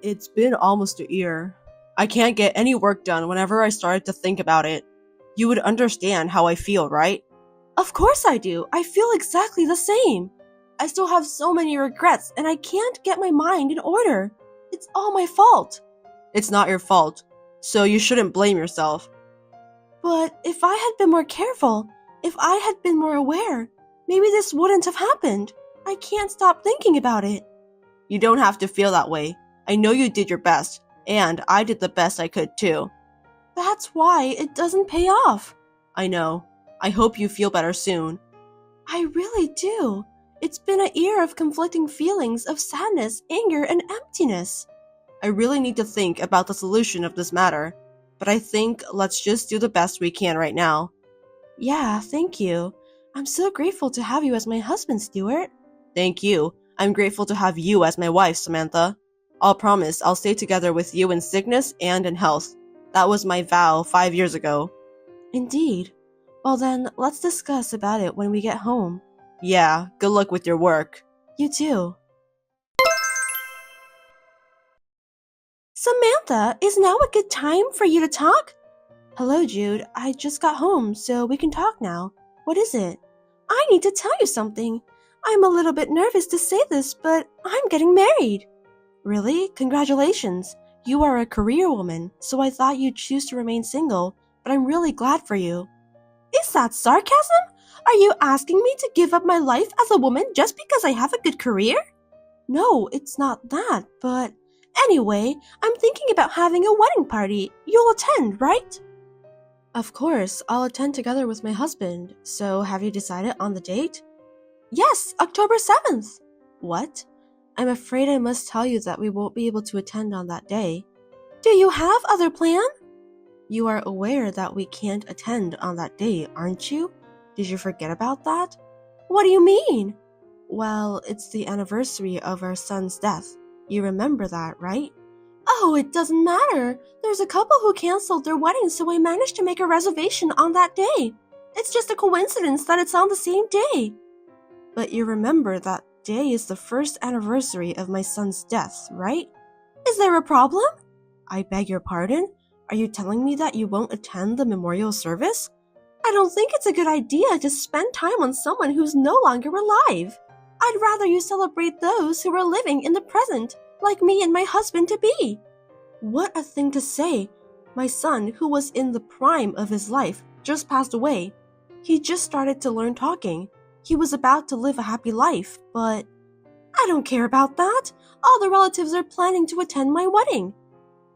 It's been almost a year. I can't get any work done whenever I started to think about it. You would understand how I feel, right? Of course I do. I feel exactly the same. I still have so many regrets and I can't get my mind in order. It's all my fault. It's not your fault, so you shouldn't blame yourself. But if I had been more careful, if I had been more aware, maybe this wouldn't have happened. I can't stop thinking about it. You don't have to feel that way. I know you did your best, and I did the best I could too. That's why it doesn't pay off. I know. I hope you feel better soon. I really do. It's been a year of conflicting feelings of sadness, anger, and emptiness. I really need to think about the solution of this matter, but I think let's just do the best we can right now. Yeah, thank you. I'm so grateful to have you as my husband, Stuart. Thank you. I'm grateful to have you as my wife, Samantha. I'll promise I'll stay together with you in sickness and in health. That was my vow 5 years ago. Indeed. Well then, let's discuss about it when we get home. Yeah, good luck with your work. You too. Samantha, is now a good time for you to talk? Hello, Jude. I just got home, so we can talk now. What is it? I need to tell you something. I'm a little bit nervous to say this, but I'm getting married. Really? Congratulations. You are a career woman, so I thought you'd choose to remain single, but I'm really glad for you. Is that sarcasm? Are you asking me to give up my life as a woman just because I have a good career? No, it's not that, but anyway, I'm thinking about having a wedding party. You'll attend, right? Of course, I'll attend together with my husband. So have you decided on the date? Yes, October 7th. What? I'm afraid I must tell you that we won't be able to attend on that day. Do you have other plans? You are aware that we can't attend on that day, aren't you? Did you forget about that? What do you mean? Well, it's the anniversary of our son's death. You remember that, right? Oh, it doesn't matter. There's a couple who canceled their wedding, so I managed to make a reservation on that day. It's just a coincidence that it's on the same day. But you remember that day is the first anniversary of my son's death, right? Is there a problem? I beg your pardon? Are you telling me that you won't attend the memorial service? I don't think it's a good idea to spend time on someone who's no longer alive. I'd rather you celebrate those who are living in the present, like me and my husband-to-be. What a thing to say. My son, who was in the prime of his life, just passed away. He just started to learn talking. He was about to live a happy life, but I don't care about that. All the relatives are planning to attend my wedding.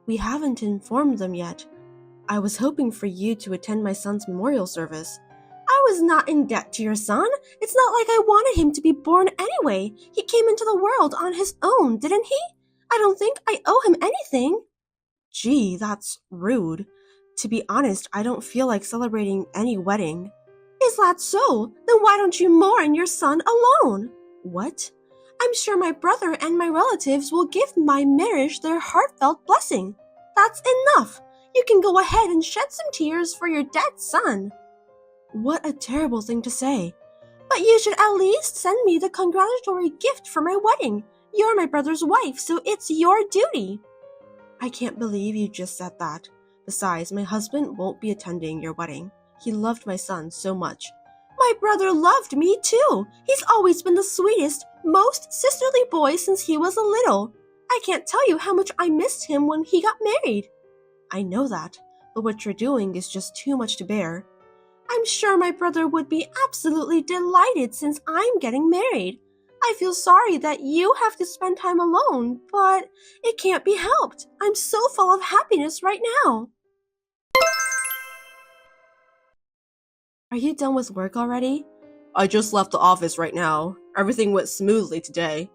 We haven't informed them yet. I was hoping for you to attend my son's memorial service. I was not in debt to your son. It's not like I wanted him to be born anyway. He came into the world on his own, didn't he? I don't think I owe him anything. Gee, that's rude. To be honest, I don't feel like celebrating any wedding. Is that so? Then why don't you mourn your son alone? What? I'm sure my brother and my relatives will give my marriage their heartfelt blessing. That's enough. You can go ahead and shed some tears for your dead son. What a terrible thing to say. But you should at least send me the congratulatory gift for my wedding. You're my brother's wife, so it's your duty. I can't believe you just said that. Besides, my husband won't be attending your wedding. He loved my son so much. My brother loved me too. He's always been the sweetest, most sisterly boy since he was a little. I can't tell you how much I missed him when he got married. I know that, but what you're doing is just too much to bear. I'm sure my brother would be absolutely delighted since I'm getting married. I feel sorry that you have to spend time alone, but it can't be helped. I'm so full of happiness right now. Are you done with work already? I just left the office right now. Everything went smoothly today.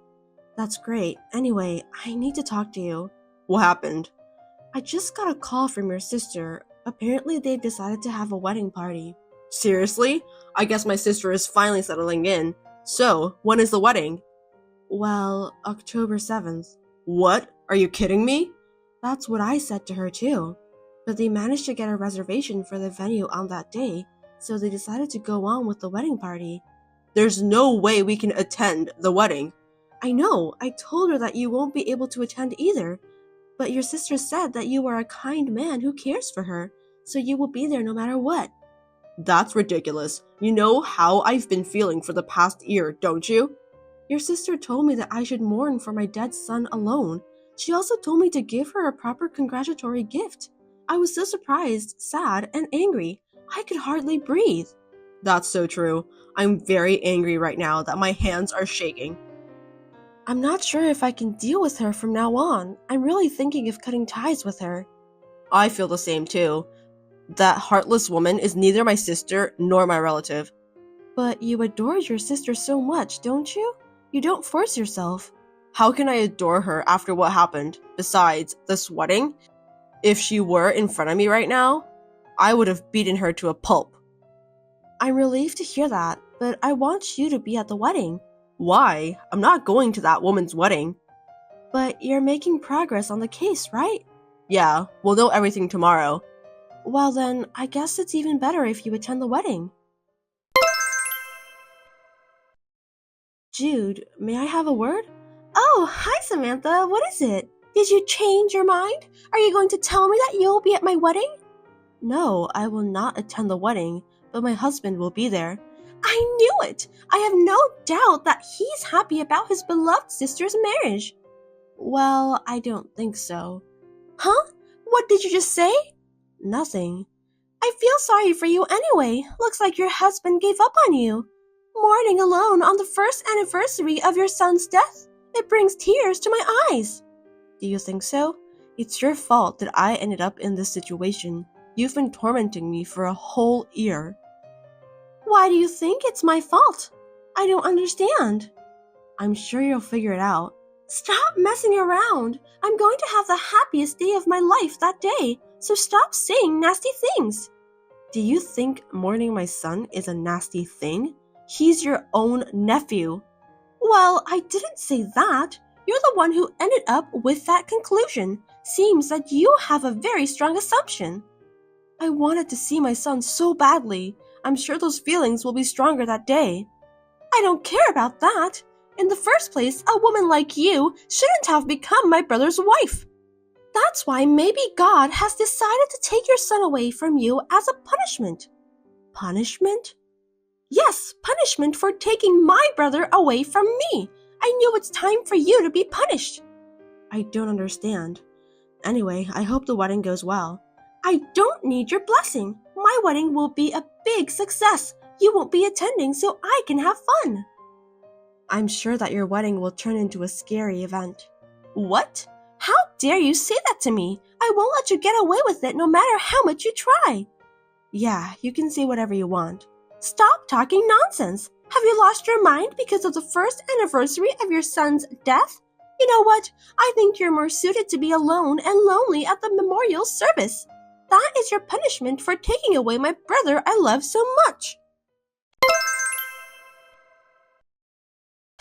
That's great. Anyway, I need to talk to you. What happened? I just got a call from your sister. Apparently they've decided to have a wedding party. Seriously? I guess my sister is finally settling in. So, when is the wedding? Well, October 7th. What? Are you kidding me? That's what I said to her too. But they managed to get a reservation for the venue on that day, so they decided to go on with the wedding party. There's no way we can attend the wedding. I know. I told her that you won't be able to attend either, But your sister said that you are a kind man who cares for her, so you will be there no matter what. That's ridiculous. You know how I've been feeling for the past year, don't you? Your sister told me that I should mourn for my dead son alone. She also told me to give her a proper congratulatory gift. I was so surprised, sad, and angry. I could hardly breathe. That's so true. I'm very angry right now that my hands are shaking. I'm not sure if I can deal with her from now on. I'm really thinking of cutting ties with her. I feel the same too. That heartless woman is neither my sister nor my relative. But you adore your sister so much, don't you? You don't force yourself. How can I adore her after what happened? Besides, this wedding? If she were in front of me right now, I would have beaten her to a pulp. I'm relieved to hear that, but I want you to be at the wedding. Why? I'm not going to that woman's wedding. But you're making progress on the case, right? Yeah, we'll know everything tomorrow. Well then, I guess it's even better if you attend the wedding. Jude, may I have a word? Oh, hi Samantha, what is it? Did you change your mind? Are you going to tell me that you'll be at my wedding? No, I will not attend the wedding, but my husband will be there. I knew it! I have no doubt that he's happy about his beloved sister's marriage. Well, I don't think so. Huh? What did you just say? Nothing. I feel sorry for you anyway. Looks like your husband gave up on you. Mourning alone on the first anniversary of your son's death. It brings tears to my eyes. Do you think so? It's your fault that I ended up in this situation. You've been tormenting me for a whole year. Why do you think it's my fault? I don't understand. I'm sure you'll figure it out. Stop messing around. I'm going to have the happiest day of my life that day, so stop saying nasty things. Do you think mourning my son is a nasty thing? He's your own nephew. Well, I didn't say that. You're the one who ended up with that conclusion. Seems that you have a very strong assumption. I wanted to see my son so badly. I'm sure those feelings will be stronger that day. I don't care about that. In the first place, a woman like you shouldn't have become my brother's wife. That's why maybe God has decided to take your son away from you as a punishment. Punishment? Yes, punishment for taking my brother away from me. I knew it's time for you to be punished. I don't understand. Anyway, I hope the wedding goes well. I don't need your blessing. My wedding will be a big success. You won't be attending so I can have fun. I'm sure that your wedding will turn into a scary event. What? How dare you say that to me? I won't let you get away with it no matter how much you try. Yeah, you can say whatever you want. Stop talking nonsense. Have you lost your mind because of the first anniversary of your son's death? You know what? I think you're more suited to be alone and lonely at the memorial service. That is your punishment for taking away my brother I love so much.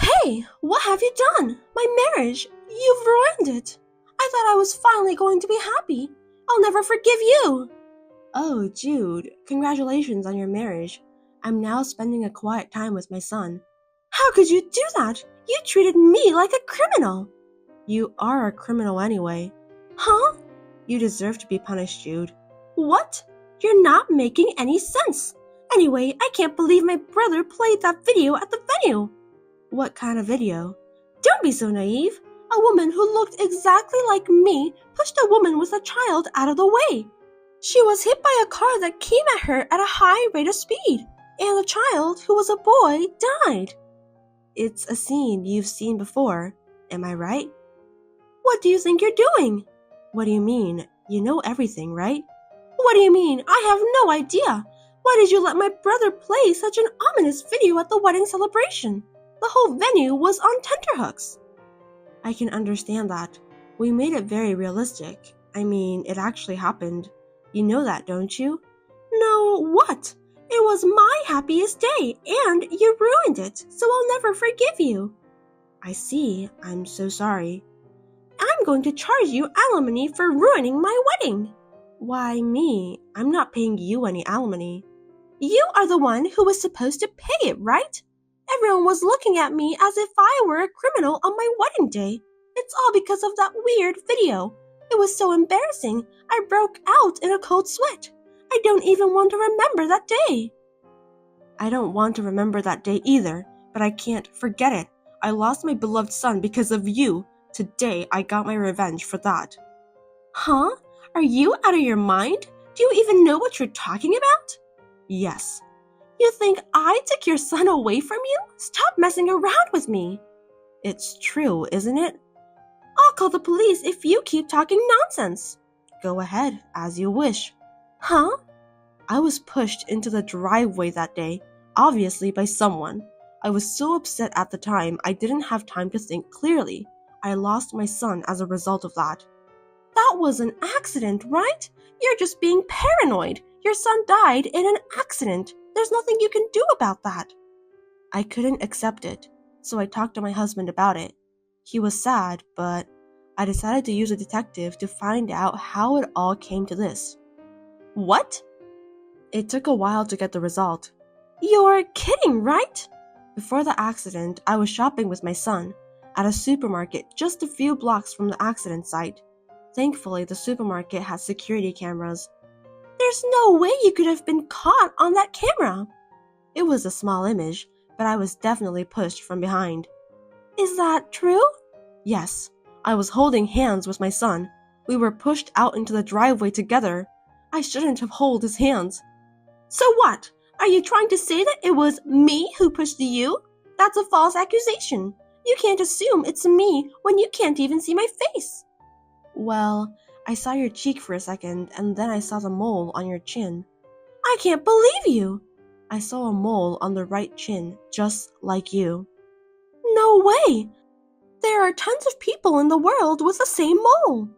Hey, what have you done? My marriage. You've ruined it. I thought I was finally going to be happy. I'll never forgive you. Oh, Jude, congratulations on your marriage. I'm now spending a quiet time with my son. How could you do that? You treated me like a criminal. You are a criminal anyway. Huh? You deserve to be punished, Jude. What? You're not making any sense. Anyway, I can't believe my brother played that video at the venue. What kind of video? Don't be so naive. A woman who looked exactly like me pushed a woman with a child out of the way. She was hit by a car that came at her at a high rate of speed, and the child, who was a boy, died. It's a scene you've seen before, am I right? What do you think you're doing? What do you mean? You know everything, right? What do you mean? I have no idea. Why did you let my brother play such an ominous video at the wedding celebration? The whole venue was on tenterhooks. I can understand that. We made it very realistic. I mean, it actually happened. You know that, don't you? No, what? It was my happiest day, and you ruined it, so I'll never forgive you. I see. I'm so sorry. I'm going to charge you alimony for ruining my wedding. Why me? I'm not paying you any alimony. You are the one who was supposed to pay it, right? Everyone was looking at me as if I were a criminal on my wedding day. It's all because of that weird video. It was so embarrassing. I broke out in a cold sweat. I don't even want to remember that day. I don't want to remember that day either, but I can't forget it. I lost my beloved son because of you. Today, I got my revenge for that. Huh? Are you out of your mind? Do you even know what you're talking about? Yes. You think I took your son away from you? Stop messing around with me. It's true, isn't it? I'll call the police if you keep talking nonsense. Go ahead, as you wish. Huh? I was pushed into the driveway that day, obviously by someone. I was so upset at the time I didn't have time to think clearly. I lost my son as a result of that. That was an accident, right? You're just being paranoid. Your son died in an accident. There's nothing you can do about that. I couldn't accept it, so I talked to my husband about it. He was sad, but I decided to use a detective to find out how it all came to this. What? It took a while to get the result. You're kidding, right? Before the accident, I was shopping with my son at a supermarket just a few blocks from the accident site. Thankfully, the supermarket had security cameras. There's no way you could have been caught on that camera. It was a small image, but I was definitely pushed from behind. Is that true? Yes, I was holding hands with my son. We were pushed out into the driveway together. I shouldn't have held his hands. So what? Are you trying to say that it was me who pushed you? That's a false accusation. You can't assume it's me when you can't even see my face. Well, I saw your cheek for a second, and then I saw the mole on your chin. I can't believe you. I saw a mole on the right chin, just like you. No way. There are tons of people in the world with the same mole.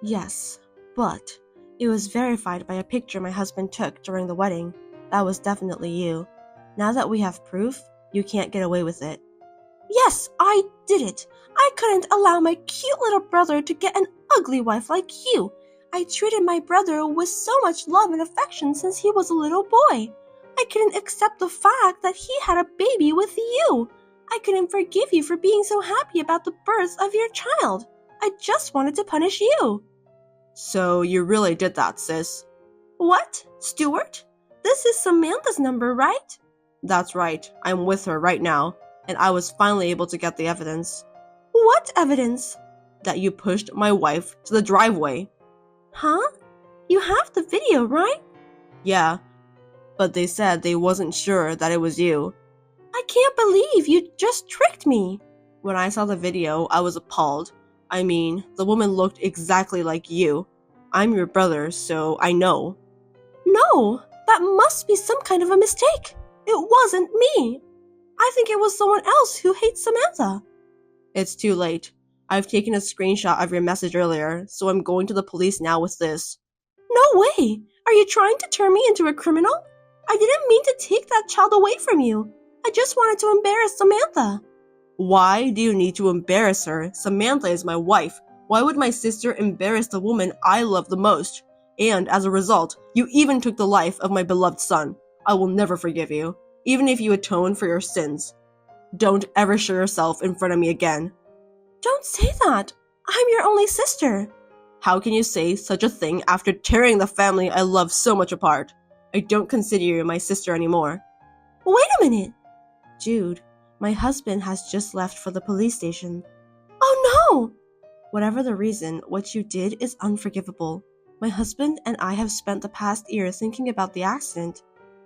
Yes, but it was verified by a picture my husband took during the wedding. That was definitely you. Now that we have proof, you can't get away with it. Yes, I did it. I couldn't allow my cute little brother to get an ugly wife like you. I treated my brother with so much love and affection since he was a little boy. I couldn't accept the fact that he had a baby with you. I couldn't forgive you for being so happy about the birth of your child. I just wanted to punish you. So you really did that, sis. What? Stuart? This is Samantha's number, right? That's right. I'm with her right now, and I was finally able to get the evidence. What evidence? That you pushed my wife to the driveway. Huh? You have the video, right? Yeah, but they said they wasn't sure that it was you. I can't believe you just tricked me. When I saw the video, I was appalled. I mean, the woman looked exactly like you. I'm your brother, so I know. No, that must be some kind of a mistake. It wasn't me. I think it was someone else who hates Samantha. It's too late. I've taken a screenshot of your message earlier, so I'm going to the police now with this. No way! Are you trying to turn me into a criminal? I didn't mean to take that child away from you. I just wanted to embarrass Samantha. Why do you need to embarrass her? Samantha is my wife. Why would my sister embarrass the woman I love the most? And as a result, you even took the life of my beloved son. I will never forgive you, even if you atone for your sins. Don't ever show yourself in front of me again. Don't say that. I'm your only sister. How can you say such a thing after tearing the family I love so much apart? I don't consider you my sister anymore. Wait a minute. Jude, my husband has just left for the police station. Oh no! Whatever the reason, what you did is unforgivable. My husband and I have spent the past year thinking about the accident.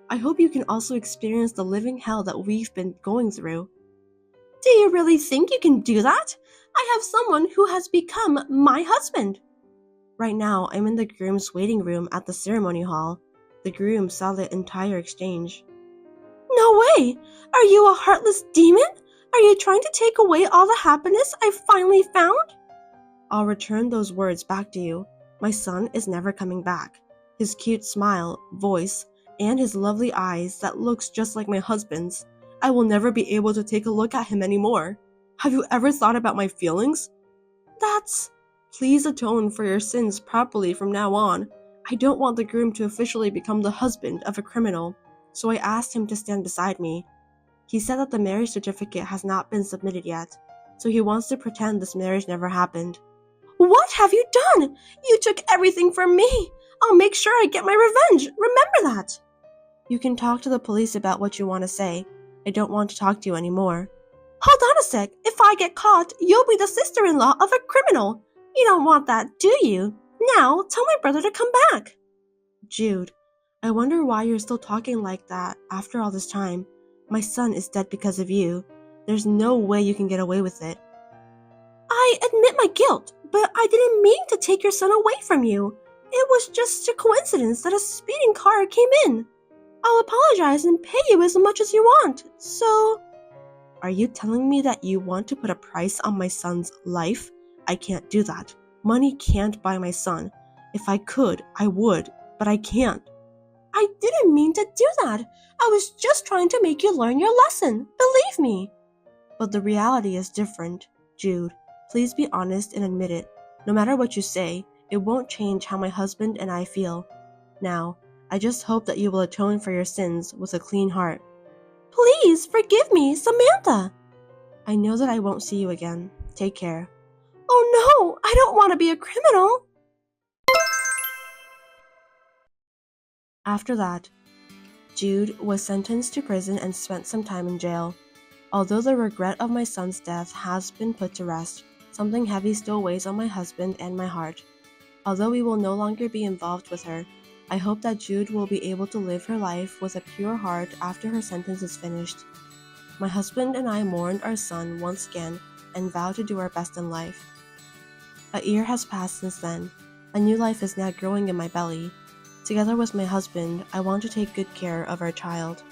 I hope you can also experience the living hell that we've been going through. Do you really think you can do that? I have someone who has become my husband. Right now, I'm in the groom's waiting room at the ceremony hall. The groom saw the entire exchange. No way! Are you a heartless demon? Are you trying to take away all the happiness I finally found? I'll return those words back to you. My son is never coming back. His cute smile, voice, and his lovely eyes that looks just like my husband's. I will never be able to take a look at him anymore. Have you ever thought about my feelings? Please atone for your sins properly from now on. I don't want the groom to officially become the husband of a criminal, so I asked him to stand beside me. He said that the marriage certificate has not been submitted yet, so he wants to pretend this marriage never happened. What have you done? You took everything from me. I'll make sure I get my revenge. Remember that. You can talk to the police about what you want to say. I don't want to talk to you anymore. Hold on a sec. If I get caught, you'll be the sister-in-law of a criminal. You don't want that, do you? Now, tell my brother to come back. Jude, I wonder why you're still talking like that after all this time. My son is dead because of you. There's no way you can get away with it. I admit my guilt, but I didn't mean to take your son away from you. It was just a coincidence that a speeding car came in. I'll apologize and pay you as much as you want, so... Are you telling me that you want to put a price on my son's life? I can't do that. Money can't buy my son. If I could, I would, but I can't. I didn't mean to do that. I was just trying to make you learn your lesson. Believe me. But the reality is different. Jude, please be honest and admit it. No matter what you say, it won't change how my husband and I feel. Now, I just hope that you will atone for your sins with a clean heart. Please forgive me, Samantha. I know that I won't see you again. Take care. Oh no, I don't want to be a criminal. After that, Jude was sentenced to prison and spent some time in jail. Although the regret of my son's death has been put to rest, something heavy still weighs on my husband and my heart. Although we will no longer be involved with her, I hope that Jude will be able to live her life with a pure heart after her sentence is finished. My husband and I mourned our son once again and vowed to do our best in life. A year has passed since then. A new life is now growing in my belly. Together with my husband, I want to take good care of our child.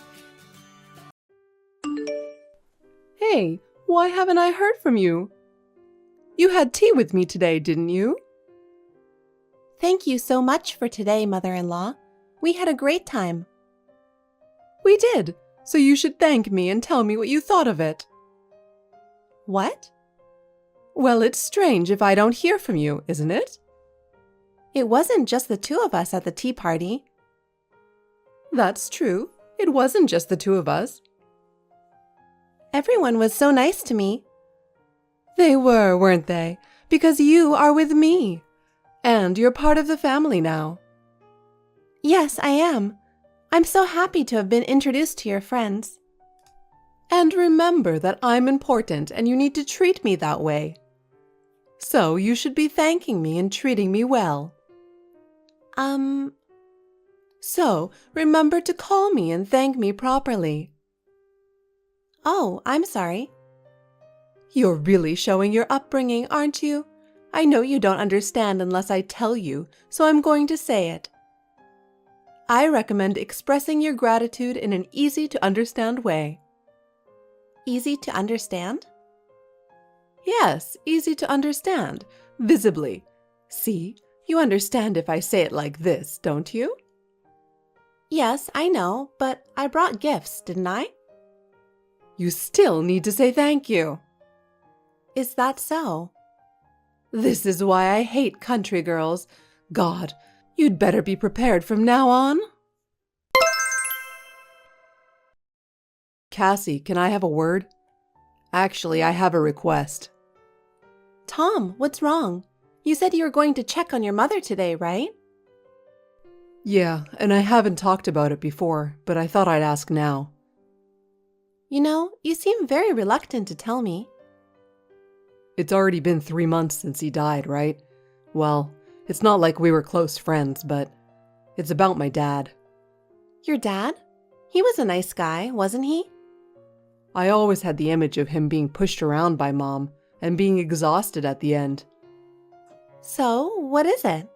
Hey, why haven't I heard from you? You had tea with me today, didn't you? Thank you so much for today, Mother-in-law. We had a great time. We did, so you should thank me and tell me what you thought of it. What? Well, it's strange if I don't hear from you, isn't it? It wasn't just the two of us at the tea party. That's true. It wasn't just the two of us. Everyone was so nice to me. They were, weren't they? Because you are with me. And you're part of the family now. Yes, I am. I'm so happy to have been introduced to your friends. And remember that I'm important and you need to treat me that way. So you should be thanking me and treating me well. So remember to call me and thank me properly. Oh, I'm sorry. You're really showing your upbringing, aren't you? I know you don't understand unless I tell you, so I'm going to say it. I recommend expressing your gratitude in an easy-to-understand way. Easy to understand? Yes, easy to understand, visibly. See, you understand if I say it like this, don't you? Yes, I know, but I brought gifts, didn't I? You still need to say thank you. Is that so? This is why I hate country girls. God, you'd better be prepared from now on. Cassie, can I have a word? Actually, I have a request. Tom, what's wrong? You said you were going to check on your mother today, right? Yeah, and I haven't talked about it before, but I thought I'd ask now. You know, you seem very reluctant to tell me. It's already been 3 months since he died, right? Well, it's not like we were close friends, but it's about my dad. Your dad? He was a nice guy, wasn't he? I always had the image of him being pushed around by Mom and being exhausted at the end. So, what is it?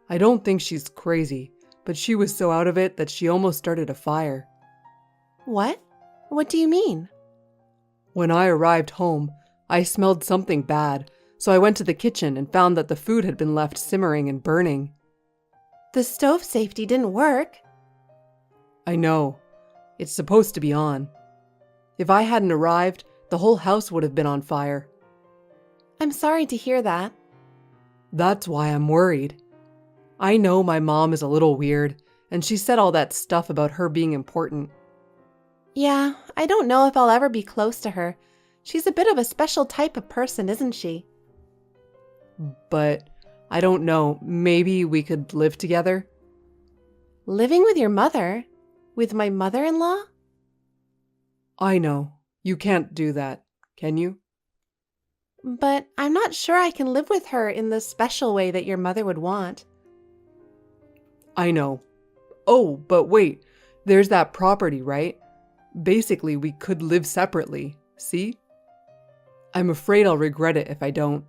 I don't think she's crazy, but she was so out of it that she almost started a fire. What? What do you mean? When I arrived home, I smelled something bad, so I went to the kitchen and found that the food had been left simmering and burning. The stove safety didn't work. I know. It's supposed to be on. If I hadn't arrived, the whole house would have been on fire. I'm sorry to hear that. That's why I'm worried. I know my mom is a little weird, and she said all that stuff about her being important. Yeah, I don't know if I'll ever be close to her. She's a bit of a special type of person, isn't she? But I don't know, maybe we could live together? Living with your mother? With my mother-in-law? I know. You can't do that, can you? But I'm not sure I can live with her in the special way that your mother would want. I know. Oh, but wait. There's that property, right? Basically, we could live separately, see? I'm afraid I'll regret it if I don't.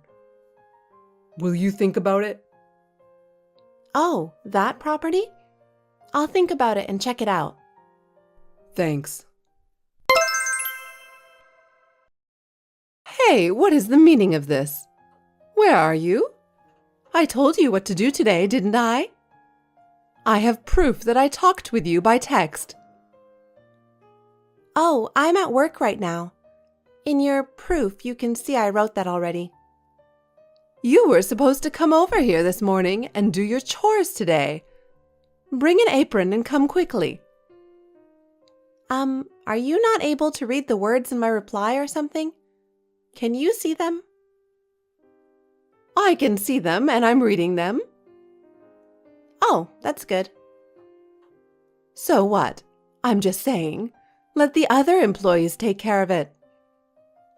Will you think about it? Oh, that property? I'll think about it and check it out. Thanks. Hey, what is the meaning of this? Where are you? I told you what to do today, didn't I? I have proof that I talked with you by text. Oh, I'm at work right now. In your proof, you can see I wrote that already. You were supposed to come over here this morning and do your chores today. Bring an apron and come quickly. Are you not able to read the words in my reply or something? Can you see them? I can see them and I'm reading them. Oh, that's good. So what? I'm just saying, let the other employees take care of it.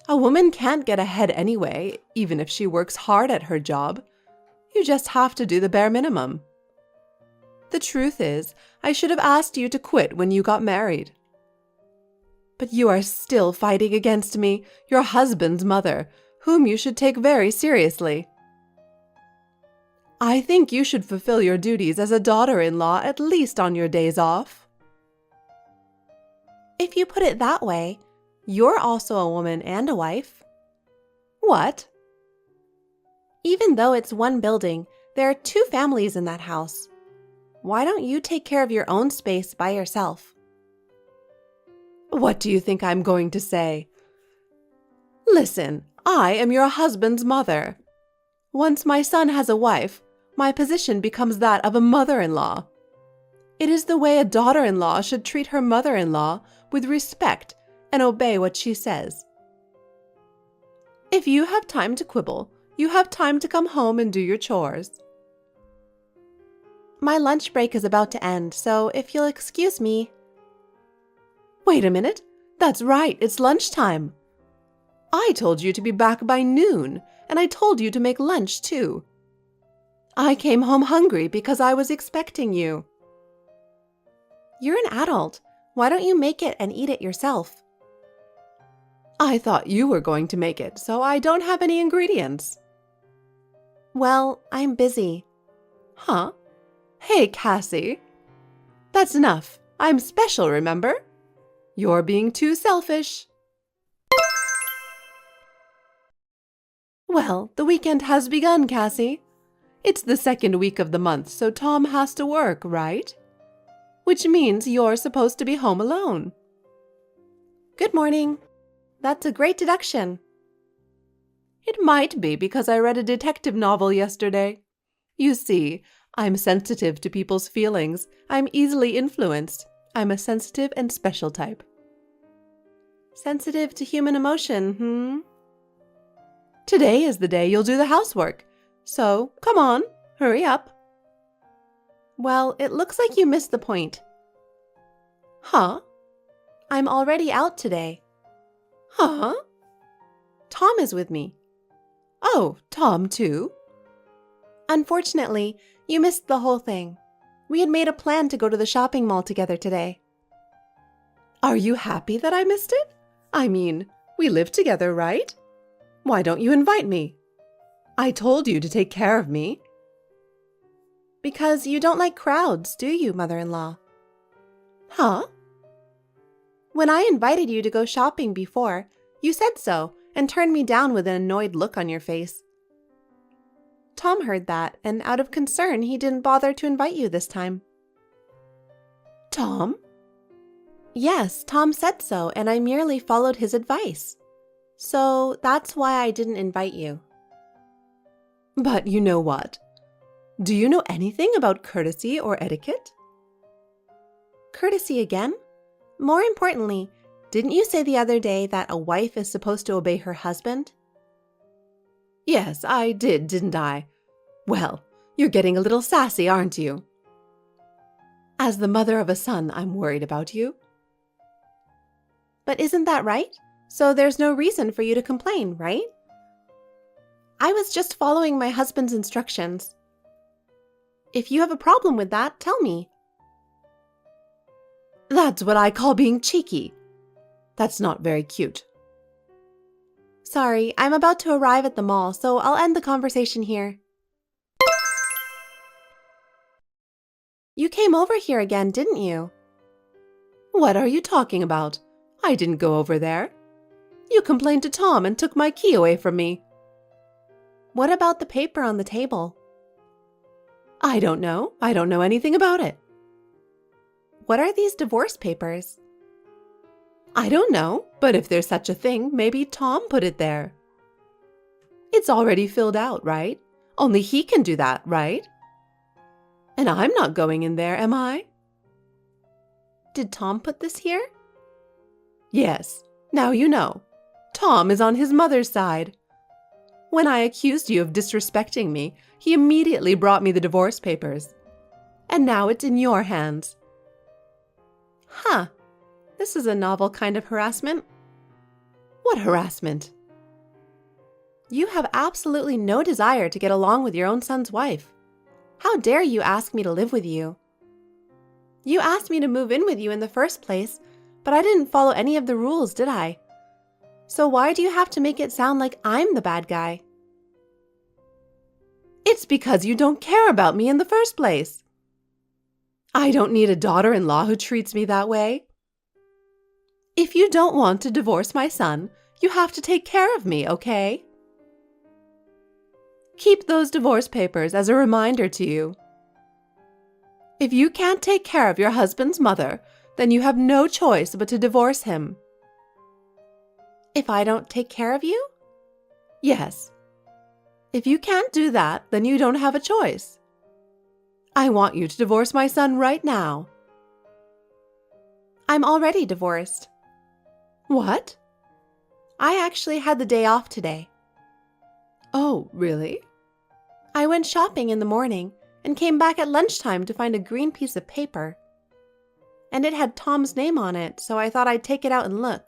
A woman can't get ahead anyway, even if she works hard at her job. You just have to do the bare minimum. The truth is, I should have asked you to quit when you got married. But you are still fighting against me, your husband's mother, whom you should take very seriously. I think you should fulfill your duties as a daughter-in-law at least on your days off. If you put it that way, you're also a woman and a wife. What? Even though it's one building, there are 2 families in that house. Why don't you take care of your own space by yourself? What do you think I'm going to say? Listen, I am your husband's mother. Once my son has a wife, my position becomes that of a mother-in-law. It is the way a daughter-in-law should treat her mother-in-law with respect and obey what she says. If you have time to quibble, you have time to come home and do your chores. My lunch break is about to end, so if you'll excuse me. Wait a minute. That's right, it's lunchtime. I told you to be back by noon, and I told you to make lunch too. I came home hungry because I was expecting you. You're an adult. Why don't you make it and eat it yourself? I thought you were going to make it, so I don't have any ingredients. Well, I'm busy. Huh? Hey, Cassie. That's enough. I'm special, remember? You're being too selfish. Well, the weekend has begun, Cassie. It's the 2nd week of the month, so Tom has to work, right? Which means you're supposed to be home alone. Good morning. That's a great deduction. It might be because I read a detective novel yesterday. You see, I'm sensitive to people's feelings. I'm easily influenced. I'm a sensitive and special type. Sensitive to human emotion, Today is the day you'll do the housework. So, come on, hurry up. Well, it looks like you missed the point. Huh? I'm already out today. Huh? Tom is with me. Oh, Tom too? Unfortunately, you missed the whole thing. We had made a plan to go to the shopping mall together today. Are you happy that I missed it? I mean, we live together, right? Why don't you invite me? I told you to take care of me. Because you don't like crowds, do you, mother-in-law? Huh? When I invited you to go shopping before, you said so and turned me down with an annoyed look on your face. Tom heard that, and out of concern, he didn't bother to invite you this time. Tom? Yes, Tom said so, and I merely followed his advice. So that's why I didn't invite you. But you know what? Do you know anything about courtesy or etiquette? Courtesy again? More importantly, didn't you say the other day that a wife is supposed to obey her husband? Yes, I did, didn't I? Well, you're getting a little sassy, aren't you? As the mother of a son, I'm worried about you. But isn't that right? So there's no reason for you to complain, right? I was just following my husband's instructions. If you have a problem with that, tell me. That's what I call being cheeky. That's not very cute. Sorry, I'm about to arrive at the mall, so I'll end the conversation here. You came over here again, didn't you? What are you talking about? I didn't go over there. You complained to Tom and took my key away from me. What about the paper on the table? I don't know. I don't know anything about it. What are these divorce papers? I don't know, but if there's such a thing, maybe Tom put it there. It's already filled out, right? Only he can do that, right? And I'm not going in there, am I? Did Tom put this here? Yes, now you know. Tom is on his mother's side. When I accused you of disrespecting me, he immediately brought me the divorce papers. And now it's in your hands. Huh. This is a novel kind of harassment. What harassment? You have absolutely no desire to get along with your own son's wife. How dare you ask me to live with you? You asked me to move in with you in the first place, but I didn't follow any of the rules, did I? So why do you have to make it sound like I'm the bad guy? It's because you don't care about me in the first place. I don't need a daughter-in-law who treats me that way. If you don't want to divorce my son, you have to take care of me, okay? Keep those divorce papers as a reminder to you. If you can't take care of your husband's mother, then you have no choice but to divorce him. If I don't take care of you? Yes. If you can't do that, then you don't have a choice. I want you to divorce my son right now. I'm already divorced. What? I actually had the day off today. Oh, really? I went shopping in the morning and came back at lunchtime to find a green piece of paper. And it had Tom's name on it, so I thought I'd take it out and look.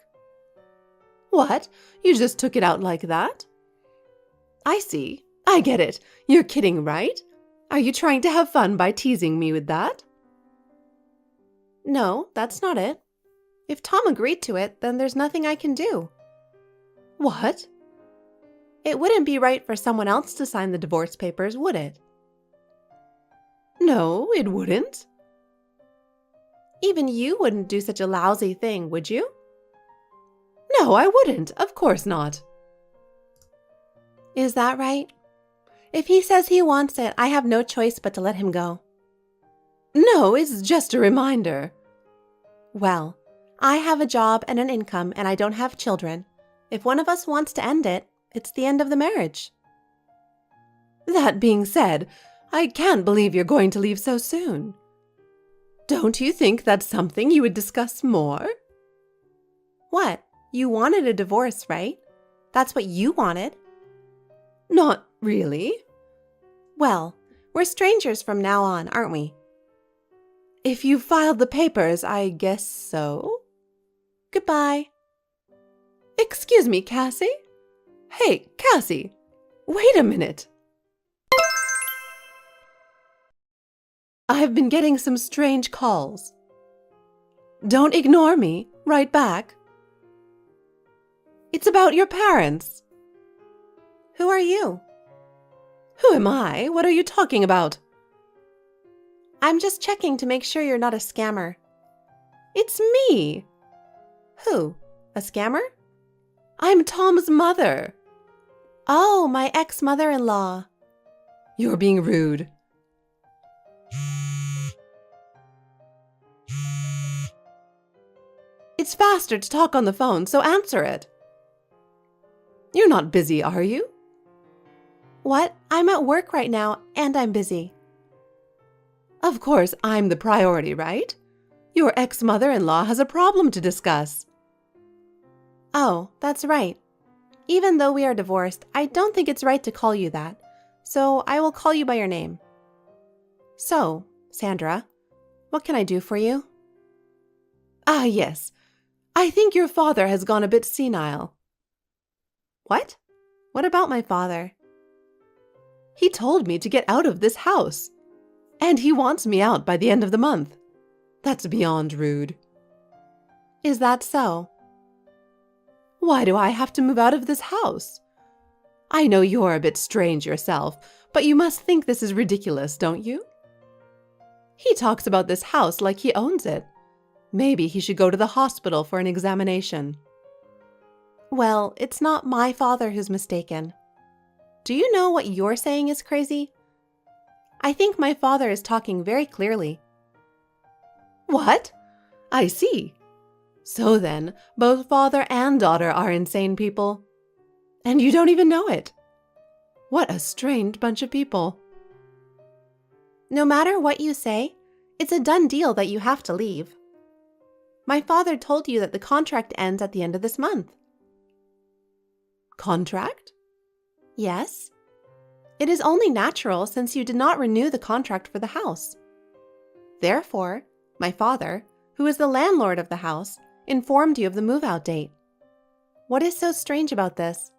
What? You just took it out like that? I see. I get it. You're kidding, right? Are you trying to have fun by teasing me with that? No, that's not it. If Tom agreed to it, then there's nothing I can do. What? It wouldn't be right for someone else to sign the divorce papers, would it? No, it wouldn't. Even you wouldn't do such a lousy thing, would you? No, I wouldn't. Of course not. Is that right? If he says he wants it, I have no choice but to let him go. No, it's just a reminder. Well, I have a job and an income, and I don't have children. If one of us wants to end it, it's the end of the marriage. That being said, I can't believe you're going to leave so soon. Don't you think that's something you would discuss more? What? You wanted a divorce, right? That's what you wanted. Not really. Well, we're strangers from now on, aren't we? If you filed the papers, I guess so. Goodbye. Excuse me, Cassie? Hey, Cassie, wait a minute. I've been getting some strange calls. Don't ignore me. Write back. It's about your parents. Who are you? Who am I? What are you talking about? I'm just checking to make sure you're not a scammer. It's me. Who? A scammer? I'm Tom's mother. Oh, my ex-mother-in-law. You're being rude. It's faster to talk on the phone, so answer it. You're not busy, are you? What? I'm at work right now, and I'm busy. Of course, I'm the priority, right? Your ex-mother-in-law has a problem to discuss. Oh, that's right. Even though we are divorced, I don't think it's right to call you that, so I will call you by your name. So, Sandra, what can I do for you? Ah, yes. I think your father has gone a bit senile. What? What about my father? He told me to get out of this house. And he wants me out by the end of the month. That's beyond rude. Is that so? Why do I have to move out of this house? I know you're a bit strange yourself, but you must think this is ridiculous, don't you? He talks about this house like he owns it. Maybe he should go to the hospital for an examination. Well, it's not my father who's mistaken. Do you know what you're saying is crazy? I think my father is talking very clearly. What? I see. So then, both father and daughter are insane people. And you don't even know it. What a strange bunch of people. No matter what you say, it's a done deal that you have to leave. My father told you that the contract ends at the end of this month. Contract? Yes. It is only natural since you did not renew the contract for the house. Therefore, my father, who is the landlord of the house, informed you of the move-out date. What is so strange about this?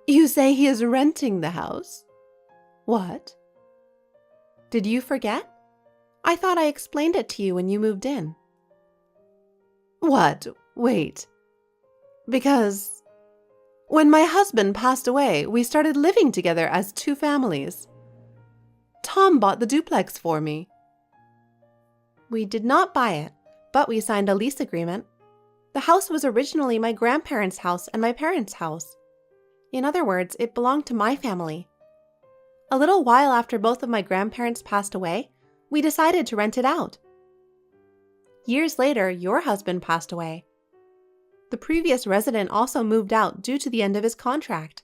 You say he is renting the house? What? Did you forget? I thought I explained it to you when you moved in. What? Wait. Because when my husband passed away, we started living together as two families. Tom bought the duplex for me. We did not buy it, but we signed a lease agreement. The house was originally my grandparents' house and my parents' house. In other words, it belonged to my family. A little while after both of my grandparents passed away, we decided to rent it out. Years later, your husband passed away. The previous resident also moved out due to the end of his contract.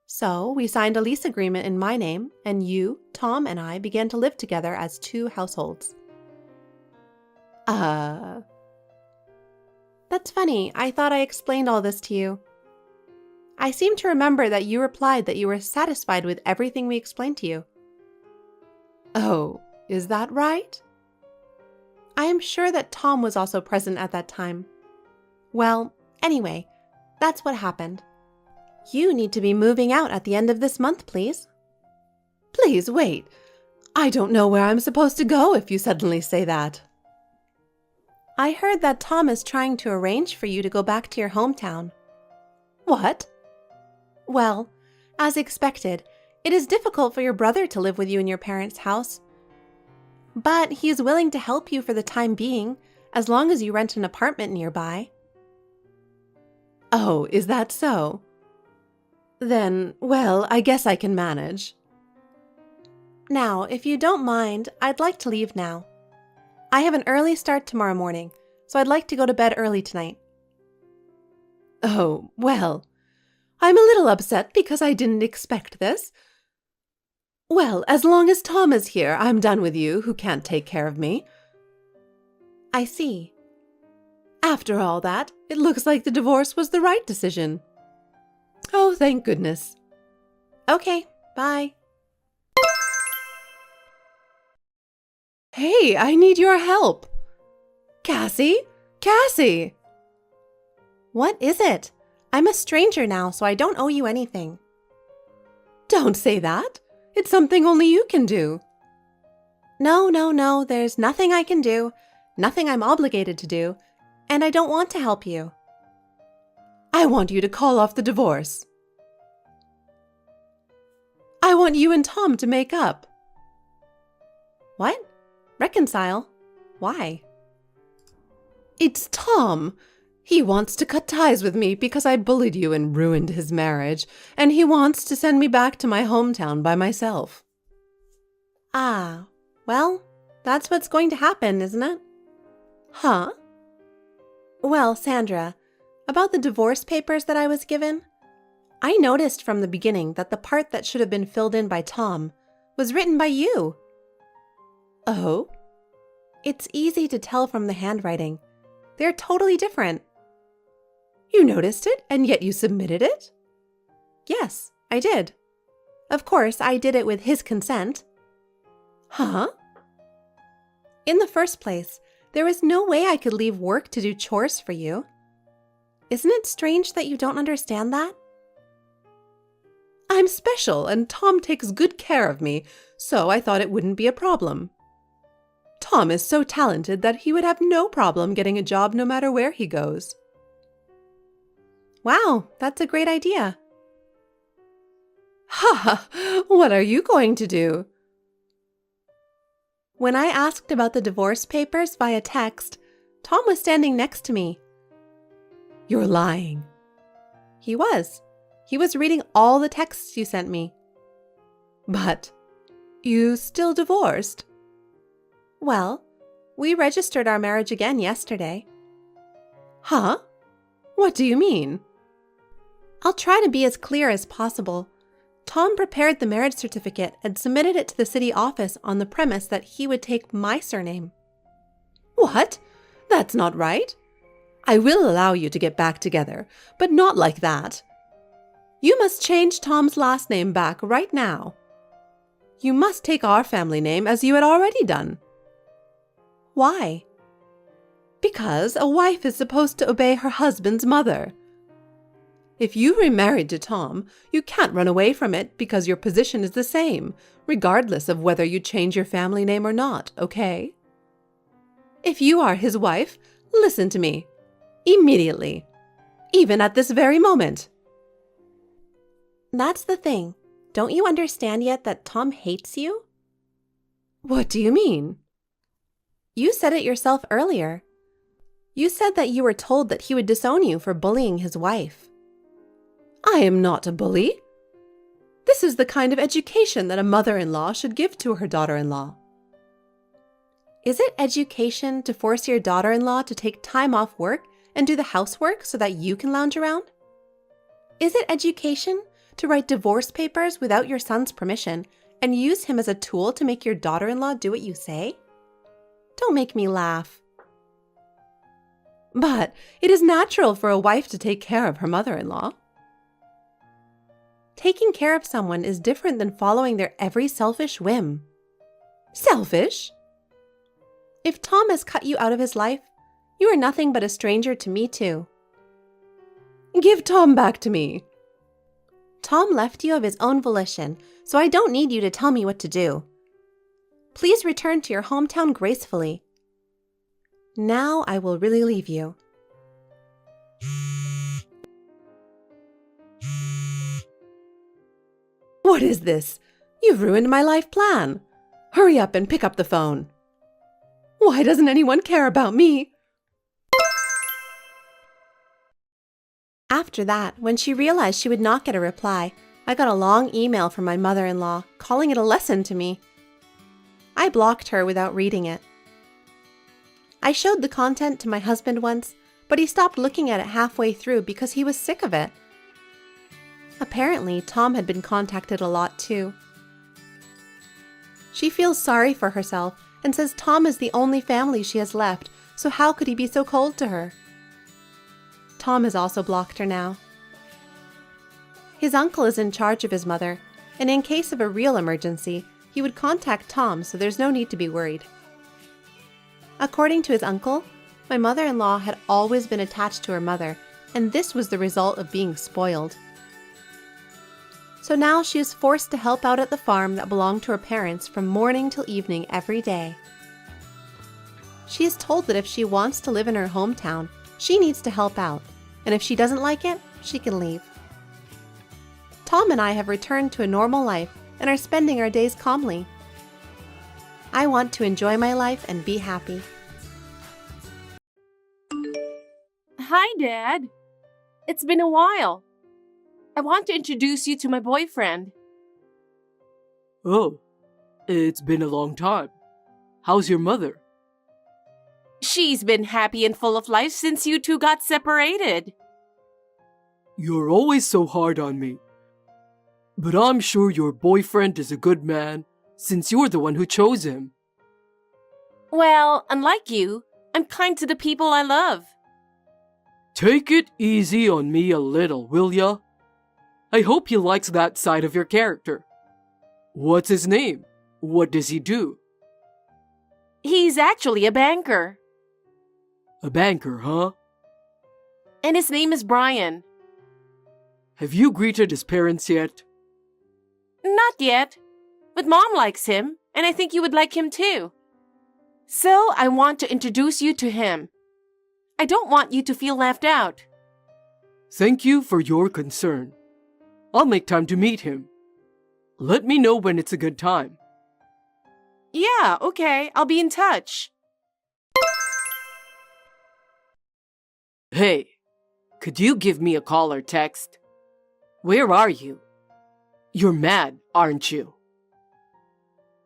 So, we signed a lease agreement in my name, and you, Tom, and I began to live together as two households. That's funny. I thought I explained all this to you. I seem to remember that you replied that you were satisfied with everything we explained to you. Oh, is that right? I am sure that Tom was also present at that time. Well, anyway, that's what happened. You need to be moving out at the end of this month, please. Please wait. I don't know where I'm supposed to go if you suddenly say that. I heard that Tom is trying to arrange for you to go back to your hometown. What? Well, as expected, it is difficult for your brother to live with you in your parents' house. But he is willing to help you for the time being, as long as you rent an apartment nearby. Oh, is that so? Then, well, I guess I can manage. Now, if you don't mind, I'd like to leave now. I have an early start tomorrow morning, so I'd like to go to bed early tonight. Oh, well, I'm a little upset because I didn't expect this. Well, as long as Tom is here, I'm done with you, who can't take care of me. I see. After all that, it looks like the divorce was the right decision. Oh, thank goodness. Okay, bye. Hey, I need your help. Cassie? Cassie! What is it? I'm a stranger now, so I don't owe you anything. Don't say that. It's something only you can do. No, there's nothing I can do, nothing I'm obligated to do, and I don't want to help you. I want you to call off the divorce. I want you and Tom to make up. What? Reconcile? Why? It's Tom. He wants to cut ties with me because I bullied you and ruined his marriage, and he wants to send me back to my hometown by myself. Ah, well, that's what's going to happen, isn't it? Huh? Well, Sandra, about the divorce papers that I was given, I noticed from the beginning that the part that should have been filled in by Tom was written by you. Oh? It's easy to tell from the handwriting. They're totally different. You noticed it, and yet you submitted it? Yes, I did. Of course, I did it with his consent. Huh? In the first place, there was no way I could leave work to do chores for you. Isn't it strange that you don't understand that? I'm special, and Tom takes good care of me, so I thought it wouldn't be a problem. Tom is so talented that he would have no problem getting a job no matter where he goes. Wow, that's a great idea. Ha ha! What are you going to do? When I asked about the divorce papers via text, Tom was standing next to me. You're lying. He was. He was reading all the texts you sent me. But you still divorced? Well, we registered our marriage again yesterday. Huh? What do you mean? I'll try to be as clear as possible. Tom prepared the marriage certificate and submitted it to the city office on the premise that he would take my surname. What? That's not right. I will allow you to get back together, but not like that. You must change Tom's last name back right now. You must take our family name as you had already done. Why? Because a wife is supposed to obey her husband's mother. If you remarried to Tom, you can't run away from it because your position is the same, regardless of whether you change your family name or not, okay? If you are his wife, listen to me. Immediately. Even at this very moment. That's the thing. Don't you understand yet that Tom hates you? What do you mean? You said it yourself earlier. You said that you were told that he would disown you for bullying his wife. I am not a bully. This is the kind of education that a mother-in-law should give to her daughter-in-law. Is it education to force your daughter-in-law to take time off work and do the housework so that you can lounge around? Is it education to write divorce papers without your son's permission and use him as a tool to make your daughter-in-law do what you say? Don't make me laugh. But it is natural for a wife to take care of her mother-in-law. Taking care of someone is different than following their every selfish whim. Selfish? If Tom has cut you out of his life, you are nothing but a stranger to me too. Give Tom back to me. Tom left you of his own volition, so I don't need you to tell me what to do. Please return to your hometown gracefully. Now I will really leave you. What is this? You've ruined my life plan. Hurry up and pick up the phone. Why doesn't anyone care about me? After that, when she realized she would not get a reply, I got a long email from my mother-in-law calling it a lesson to me. I blocked her without reading it. I showed the content to my husband once, but he stopped looking at it halfway through because he was sick of it. Apparently, Tom had been contacted a lot too. She feels sorry for herself and says Tom is the only family she has left, so how could he be so cold to her? Tom has also blocked her now. His uncle is in charge of his mother, and in case of a real emergency, he would contact Tom, so there's no need to be worried. According to his uncle, my mother-in-law had always been attached to her mother, and this was the result of being spoiled. So now she is forced to help out at the farm that belonged to her parents from morning till evening every day. She is told that if she wants to live in her hometown, she needs to help out, and if she doesn't like it, she can leave. Tom and I have returned to a normal life and are spending our days calmly. I want to enjoy my life and be happy. Hi, Dad. It's been a while. I want to introduce you to my boyfriend. Oh, it's been a long time. How's your mother? She's been happy and full of life since you two got separated. You're always so hard on me. But I'm sure your boyfriend is a good man, since you're the one who chose him. Well, unlike you, I'm kind to the people I love. Take it easy on me a little, will ya? I hope he likes that side of your character. What's his name? What does he do? He's actually a banker. A banker, huh? And his name is Brian. Have you greeted his parents yet? Not yet. But Mom likes him, and I think you would like him too. So I want to introduce you to him. I don't want you to feel left out. Thank you for your concern. I'll make time to meet him. Let me know when it's a good time. Yeah, okay, I'll be in touch. Hey, could you give me a call or text? Where are you? You're mad, aren't you?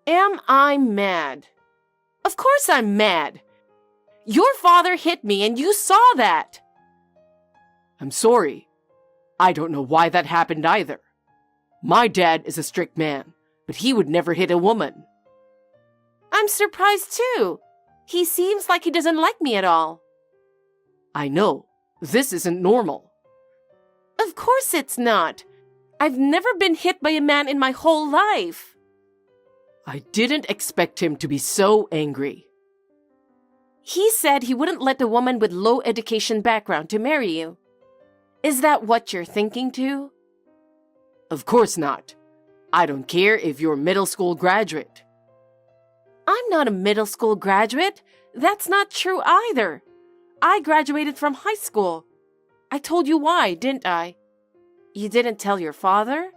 Am I mad? Of course I'm mad. Your father hit me and you saw that. I'm sorry. I don't know why that happened either. My dad is a strict man, but he would never hit a woman. I'm surprised too. He seems like he doesn't like me at all. I know. This isn't normal. Of course it's not. I've never been hit by a man in my whole life. I didn't expect him to be so angry. He said he wouldn't let a woman with low education background to marry you. Is that what you're thinking too? Of course not. I don't care if you're a middle school graduate. I'm not a middle school graduate. That's not true either. I graduated from high school. I told you why, didn't I? You didn't tell your father?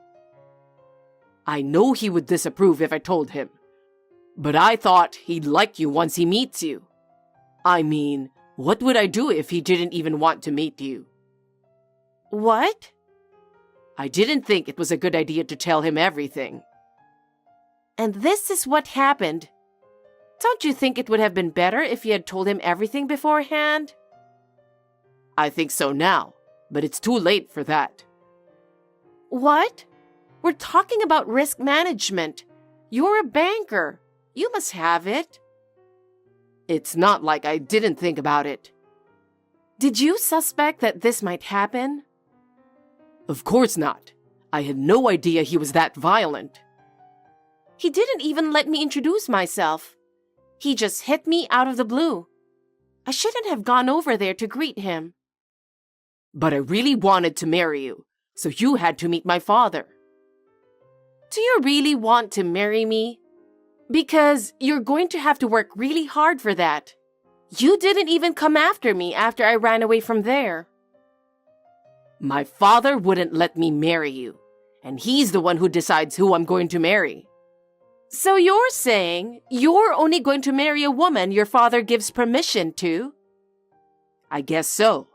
I know he would disapprove if I told him. But I thought he'd like you once he meets you. I mean, what would I do if he didn't even want to meet you? What? I didn't think it was a good idea to tell him everything. And this is what happened. Don't you think it would have been better if you had told him everything beforehand? I think so now, but it's too late for that. What? We're talking about risk management. You're a banker. You must have it. It's not like I didn't think about it. Did you suspect that this might happen? Of course not. I had no idea he was that violent. He didn't even let me introduce myself. He just hit me out of the blue. I shouldn't have gone over there to greet him. But I really wanted to marry you, so you had to meet my father. Do you really want to marry me? Because you're going to have to work really hard for that. You didn't even come after me after I ran away from there. My father wouldn't let me marry you, and he's the one who decides who I'm going to marry. So you're saying you're only going to marry a woman your father gives permission to? I guess so.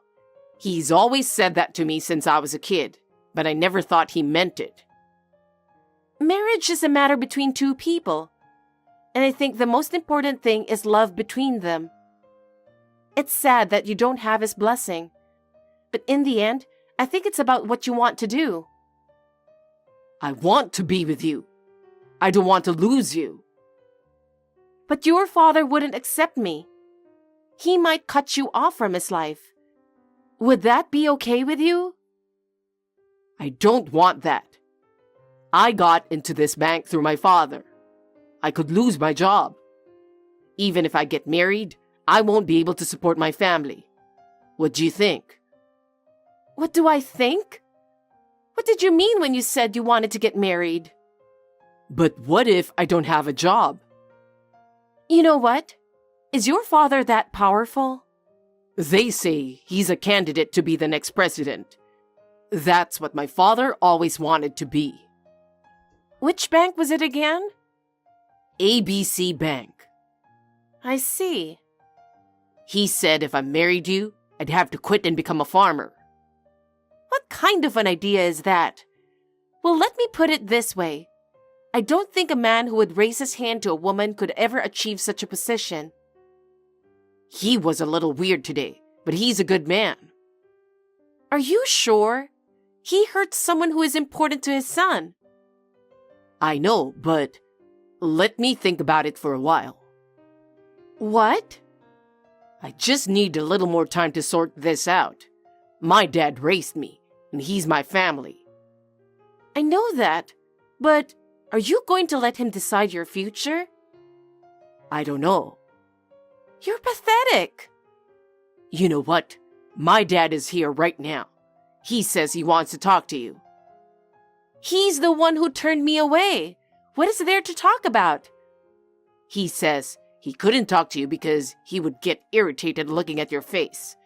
He's always said that to me since I was a kid, but I never thought he meant it. Marriage is a matter between two people, and I think the most important thing is love between them. It's sad that you don't have his blessing, but in the end, I think it's about what you want to do. I want to be with you. I don't want to lose you. But your father wouldn't accept me. He might cut you off from his life. Would that be okay with you? I don't want that. I got into this bank through my father. I could lose my job. Even if I get married, I won't be able to support my family. What do you think? What do I think? What did you mean when you said you wanted to get married? But what if I don't have a job? You know what? Is your father that powerful? They say he's a candidate to be the next president. That's what my father always wanted to be. Which bank was it again? ABC Bank. I see. He said if I married you, I'd have to quit and become a farmer. What kind of an idea is that? Well, let me put it this way. I don't think a man who would raise his hand to a woman could ever achieve such a position. He was a little weird today, but he's a good man. Are you sure? He hurt someone who is important to his son. I know, but let me think about it for a while. What? I just need a little more time to sort this out. My dad raised me, and he's my family. I know that, but are you going to let him decide your future? I don't know. You're pathetic. You know what? My dad is here right now. He says he wants to talk to you. He's the one who turned me away. What is there to talk about? He says he couldn't talk to you because he would get irritated looking at your face.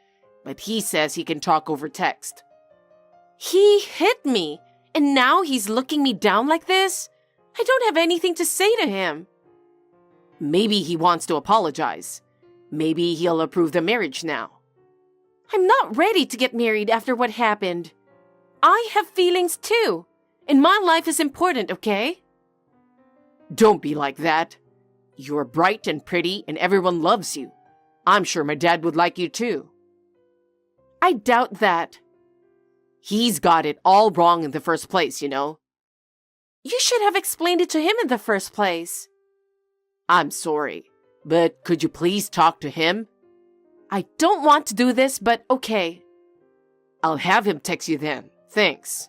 But he says he can talk over text. He hit me, and now he's looking me down like this? I don't have anything to say to him. Maybe he wants to apologize. Maybe he'll approve the marriage now. I'm not ready to get married after what happened. I have feelings too, and my life is important, okay? Don't be like that. You're bright and pretty and everyone loves you. I'm sure my dad would like you too. I doubt that. He's got it all wrong in the first place, you know. You should have explained it to him in the first place. I'm sorry, but could you please talk to him? I don't want to do this, but okay. I'll have him text you then. Thanks.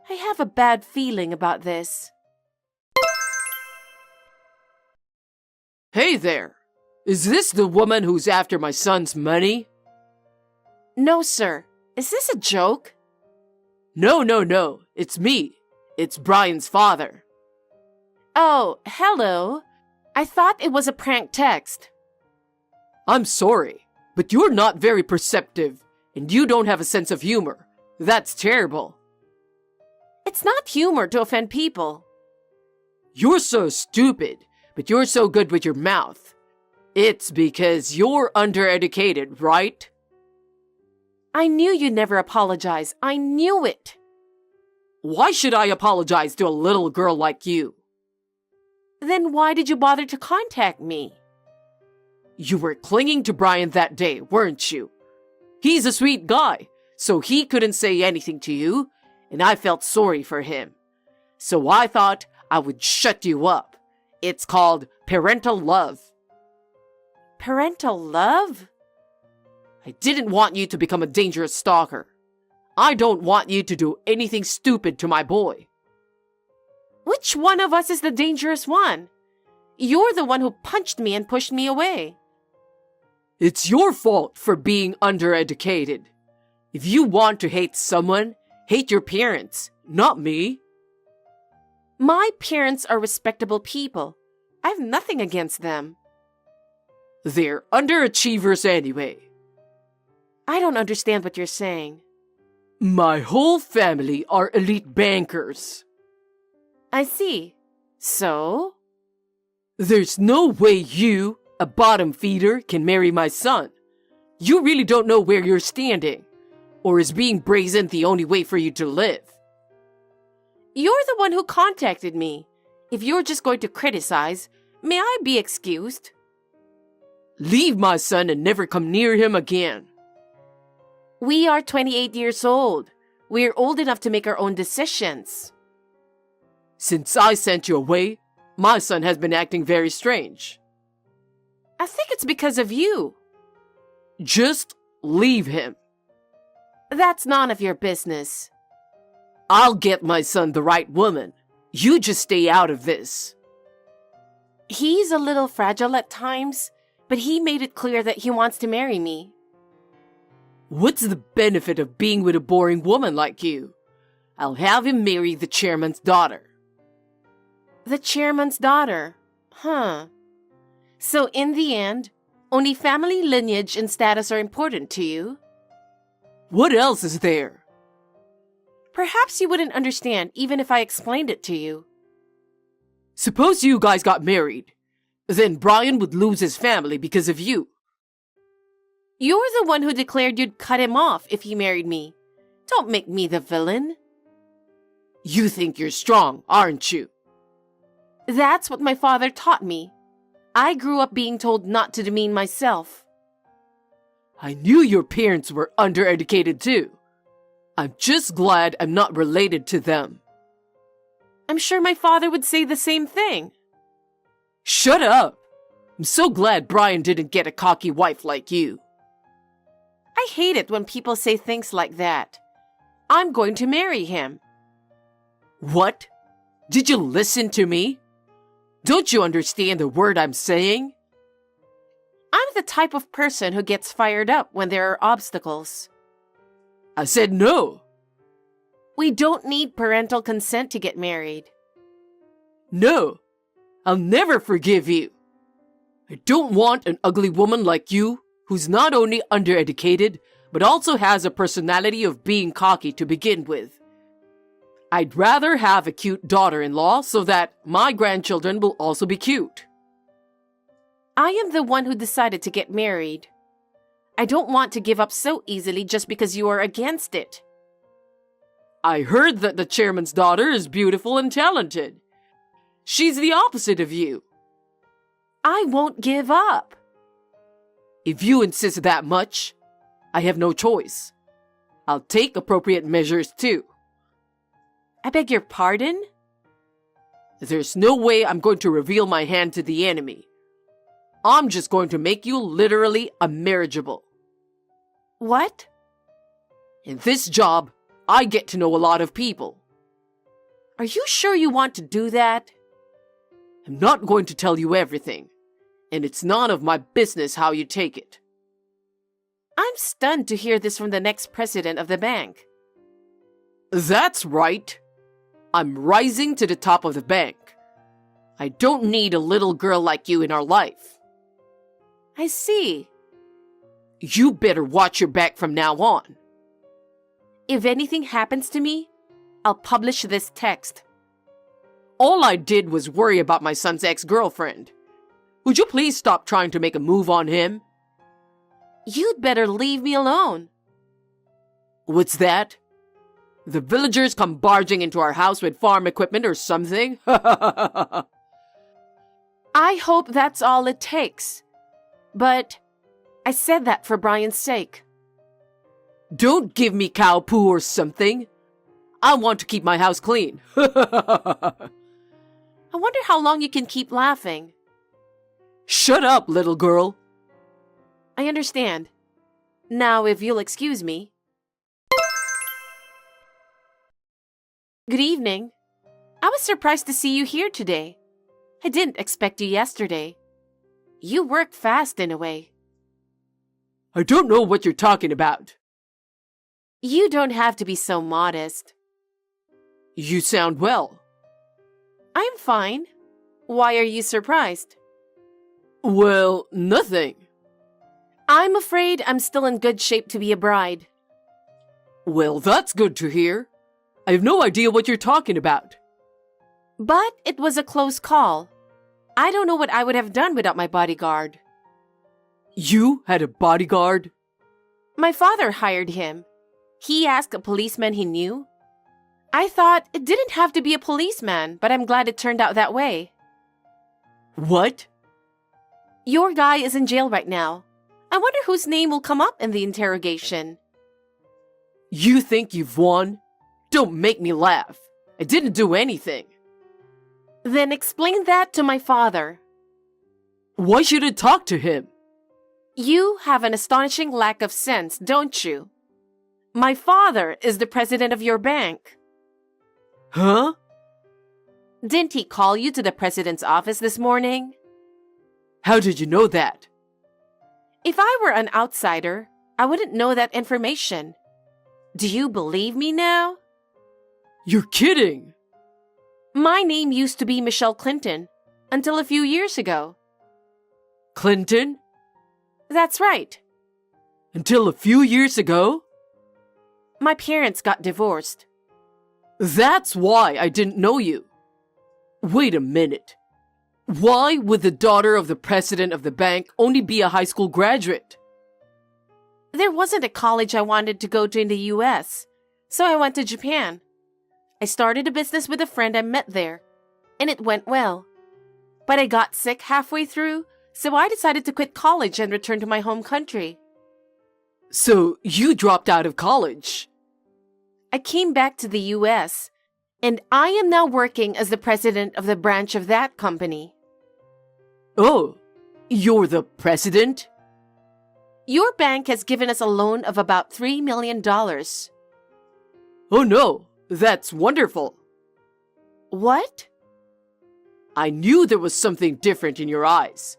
I have a bad feeling about this. Hey there! Is this the woman who's after my son's money? No, sir. Is this a joke? No. It's me. It's Brian's father. Oh, hello. I thought it was a prank text. I'm sorry, but you're not very perceptive, and you don't have a sense of humor. That's terrible. It's not humor to offend people. You're so stupid, but you're so good with your mouth. It's because you're undereducated, right? I knew you'd never apologize. I knew it. Why should I apologize to a little girl like you? Then why did you bother to contact me? You were clinging to Brian that day, weren't you? He's a sweet guy, so he couldn't say anything to you, and I felt sorry for him. So I thought I would shut you up. It's called parental love. Parental love? I didn't want you to become a dangerous stalker. I don't want you to do anything stupid to my boy. Which one of us is the dangerous one? You're the one who punched me and pushed me away. It's your fault for being undereducated. If you want to hate someone, hate your parents, not me. My parents are respectable people. I have nothing against them. They're underachievers anyway. I don't understand what you're saying. My whole family are elite bankers. I see. So? There's no way you, a bottom feeder, can marry my son. You really don't know where you're standing. Or is being brazen the only way for you to live? You're the one who contacted me. If you're just going to criticize, may I be excused? Leave my son and never come near him again. We are 28 years old. We're old enough to make our own decisions. Since I sent you away, my son has been acting very strange. I think it's because of you. Just leave him. That's none of your business. I'll get my son the right woman. You just stay out of this. He's a little fragile at times, but he made it clear that he wants to marry me. What's the benefit of being with a boring woman like you? I'll have him marry the chairman's daughter. The chairman's daughter? Huh. So in the end, only family lineage and status are important to you? What else is there? Perhaps you wouldn't understand even if I explained it to you. Suppose you guys got married. Then Brian would lose his family because of you. You're the one who declared you'd cut him off if he married me. Don't make me the villain. You think you're strong, aren't you? That's what my father taught me. I grew up being told not to demean myself. I knew your parents were undereducated too. I'm just glad I'm not related to them. I'm sure my father would say the same thing. Shut up! I'm so glad Brian didn't get a cocky wife like you. I hate it when people say things like that. I'm going to marry him. What? Did you listen to me? Don't you understand the word I'm saying? I'm the type of person who gets fired up when there are obstacles. I said no. We don't need parental consent to get married. No, I'll never forgive you. I don't want an ugly woman like you who's not only undereducated, but also has a personality of being cocky to begin with. I'd rather have a cute daughter-in-law so that my grandchildren will also be cute. I am the one who decided to get married. I don't want to give up so easily just because you are against it. I heard that the chairman's daughter is beautiful and talented. She's the opposite of you. I won't give up. If you insist that much, I have no choice. I'll take appropriate measures too. I beg your pardon? There's no way I'm going to reveal my hand to the enemy. I'm just going to make you literally unmarriageable. What? In this job, I get to know a lot of people. Are you sure you want to do that? I'm not going to tell you everything, and it's none of my business how you take it. I'm stunned to hear this from the next president of the bank. That's right. I'm rising to the top of the bank. I don't need a little girl like you in our life. I see. You better watch your back from now on. If anything happens to me, I'll publish this text. All I did was worry about my son's ex-girlfriend. Would you please stop trying to make a move on him? You'd better leave me alone. What's that? The villagers come barging into our house with farm equipment or something? I hope that's all it takes. But I said that for Brian's sake. Don't give me cow poo or something. I want to keep my house clean. I wonder how long you can keep laughing. Shut up, little girl. I understand. Now, if you'll excuse me. Good evening. I was surprised to see you here today. I didn't expect you yesterday. You work fast in a way. I don't know what you're talking about. You don't have to be so modest. You sound well. I'm fine. Why are you surprised? Well, nothing. I'm afraid I'm still in good shape to be a bride. Well, that's good to hear. I have no idea what you're talking about. But it was a close call. I don't know what I would have done without my bodyguard. You had a bodyguard? My father hired him. He asked a policeman he knew. I thought it didn't have to be a policeman, but I'm glad it turned out that way. What? Your guy is in jail right now. I wonder whose name will come up in the interrogation. You think you've won? Don't make me laugh. I didn't do anything. Then explain that to my father. Why should I talk to him? You have an astonishing lack of sense, don't you? My father is the president of your bank. Huh? Didn't he call you to the president's office this morning? How did you know that? If I were an outsider, I wouldn't know that information. Do you believe me now? You're kidding. My name used to be Michelle Clinton until a few years ago. Clinton? That's right. Until a few years ago? My parents got divorced. That's why I didn't know you. Wait a minute. Why would the daughter of the president of the bank only be a high school graduate? There wasn't a college I wanted to go to in the US, so I went to Japan. I started a business with a friend I met there, and it went well. But I got sick halfway through, so I decided to quit college and return to my home country. So you dropped out of college? I came back to the US, and I am now working as the president of the branch of that company. Oh, you're the president? Your bank has given us a loan of about $3 million. Oh no, that's wonderful. What? I knew there was something different in your eyes.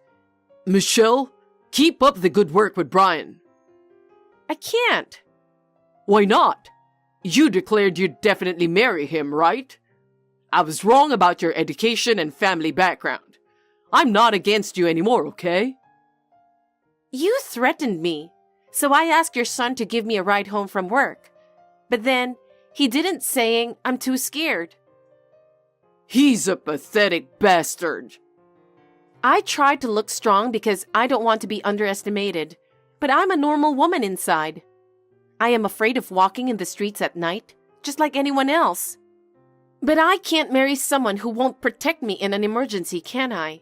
Michelle, keep up the good work with Brian. I can't. Why not? You declared you'd definitely marry him, right? I was wrong about your education and family background. I'm not against you anymore, okay? You threatened me, so I asked your son to give me a ride home from work. But then, he didn't, saying I'm too scared. He's a pathetic bastard. I tried to look strong because I don't want to be underestimated, but I'm a normal woman inside. I am afraid of walking in the streets at night, just like anyone else. But I can't marry someone who won't protect me in an emergency, can I?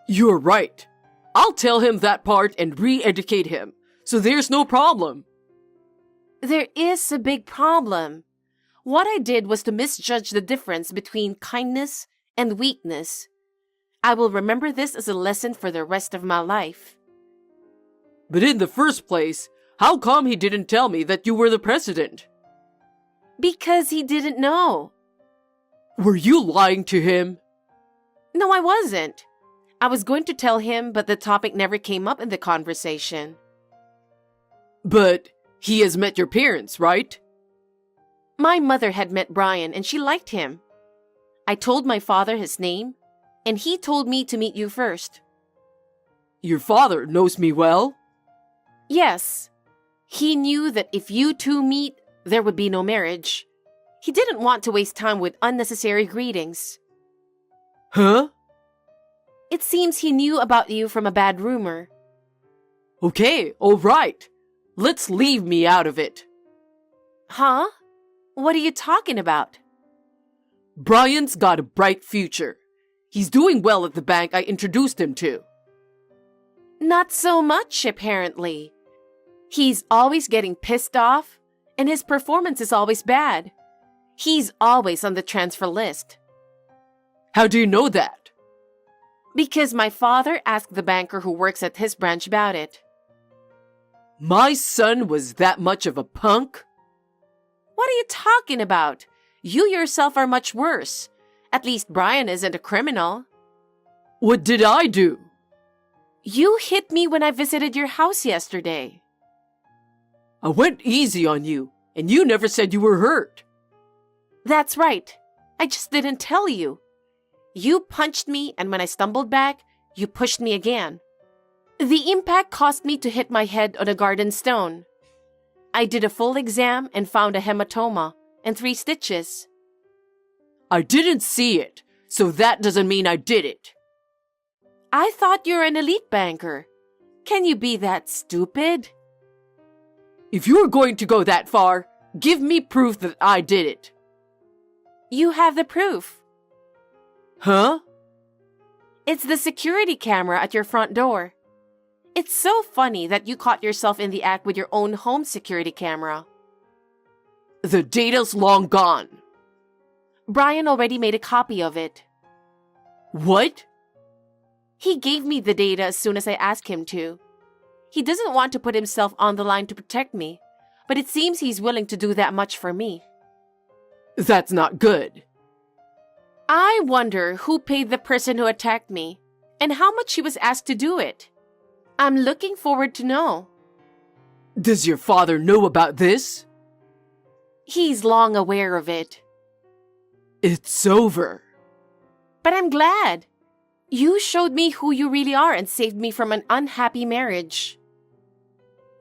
You're right. I'll tell him that part and re-educate him, so there's no problem. There is a big problem. What I did was to misjudge the difference between kindness and weakness. I will remember this as a lesson for the rest of my life. But in the first place, how come he didn't tell me that you were the president? Because he didn't know. Were you lying to him? No, I wasn't. I was going to tell him, but the topic never came up in the conversation. But he has met your parents, right? My mother had met Brian and she liked him. I told my father his name, and he told me to meet you first. Your father knows me well? Yes. He knew that if you two meet, there would be no marriage. He didn't want to waste time with unnecessary greetings. Huh? It seems he knew about you from a bad rumor. Okay, all right. Let's leave me out of it. Huh? What are you talking about? Brian's got a bright future. He's doing well at the bank I introduced him to. Not so much, apparently. He's always getting pissed off, and his performance is always bad. He's always on the transfer list. How do you know that? Because my father asked the banker who works at his branch about it. My son was that much of a punk? What are you talking about? You yourself are much worse. At least Brian isn't a criminal. What did I do? You hit me when I visited your house yesterday. I went easy on you, and you never said you were hurt. That's right. I just didn't tell you. You punched me, and when I stumbled back, you pushed me again. The impact caused me to hit my head on a garden stone. I did a full exam and found a hematoma and 3 stitches. I didn't see it, so that doesn't mean I did it. I thought you're an elite banker. Can you be that stupid? If you're going to go that far, give me proof that I did it. You have the proof. Huh? It's the security camera at your front door. It's so funny that you caught yourself in the act with your own home security camera. The data's long gone. Brian already made a copy of it. What? He gave me the data as soon as I asked him to. He doesn't want to put himself on the line to protect me, but it seems he's willing to do that much for me. That's not good. I wonder who paid the person who attacked me and how much he was asked to do it. I'm looking forward to know. Does your father know about this? He's long aware of it. It's over. But I'm glad. You showed me who you really are and saved me from an unhappy marriage.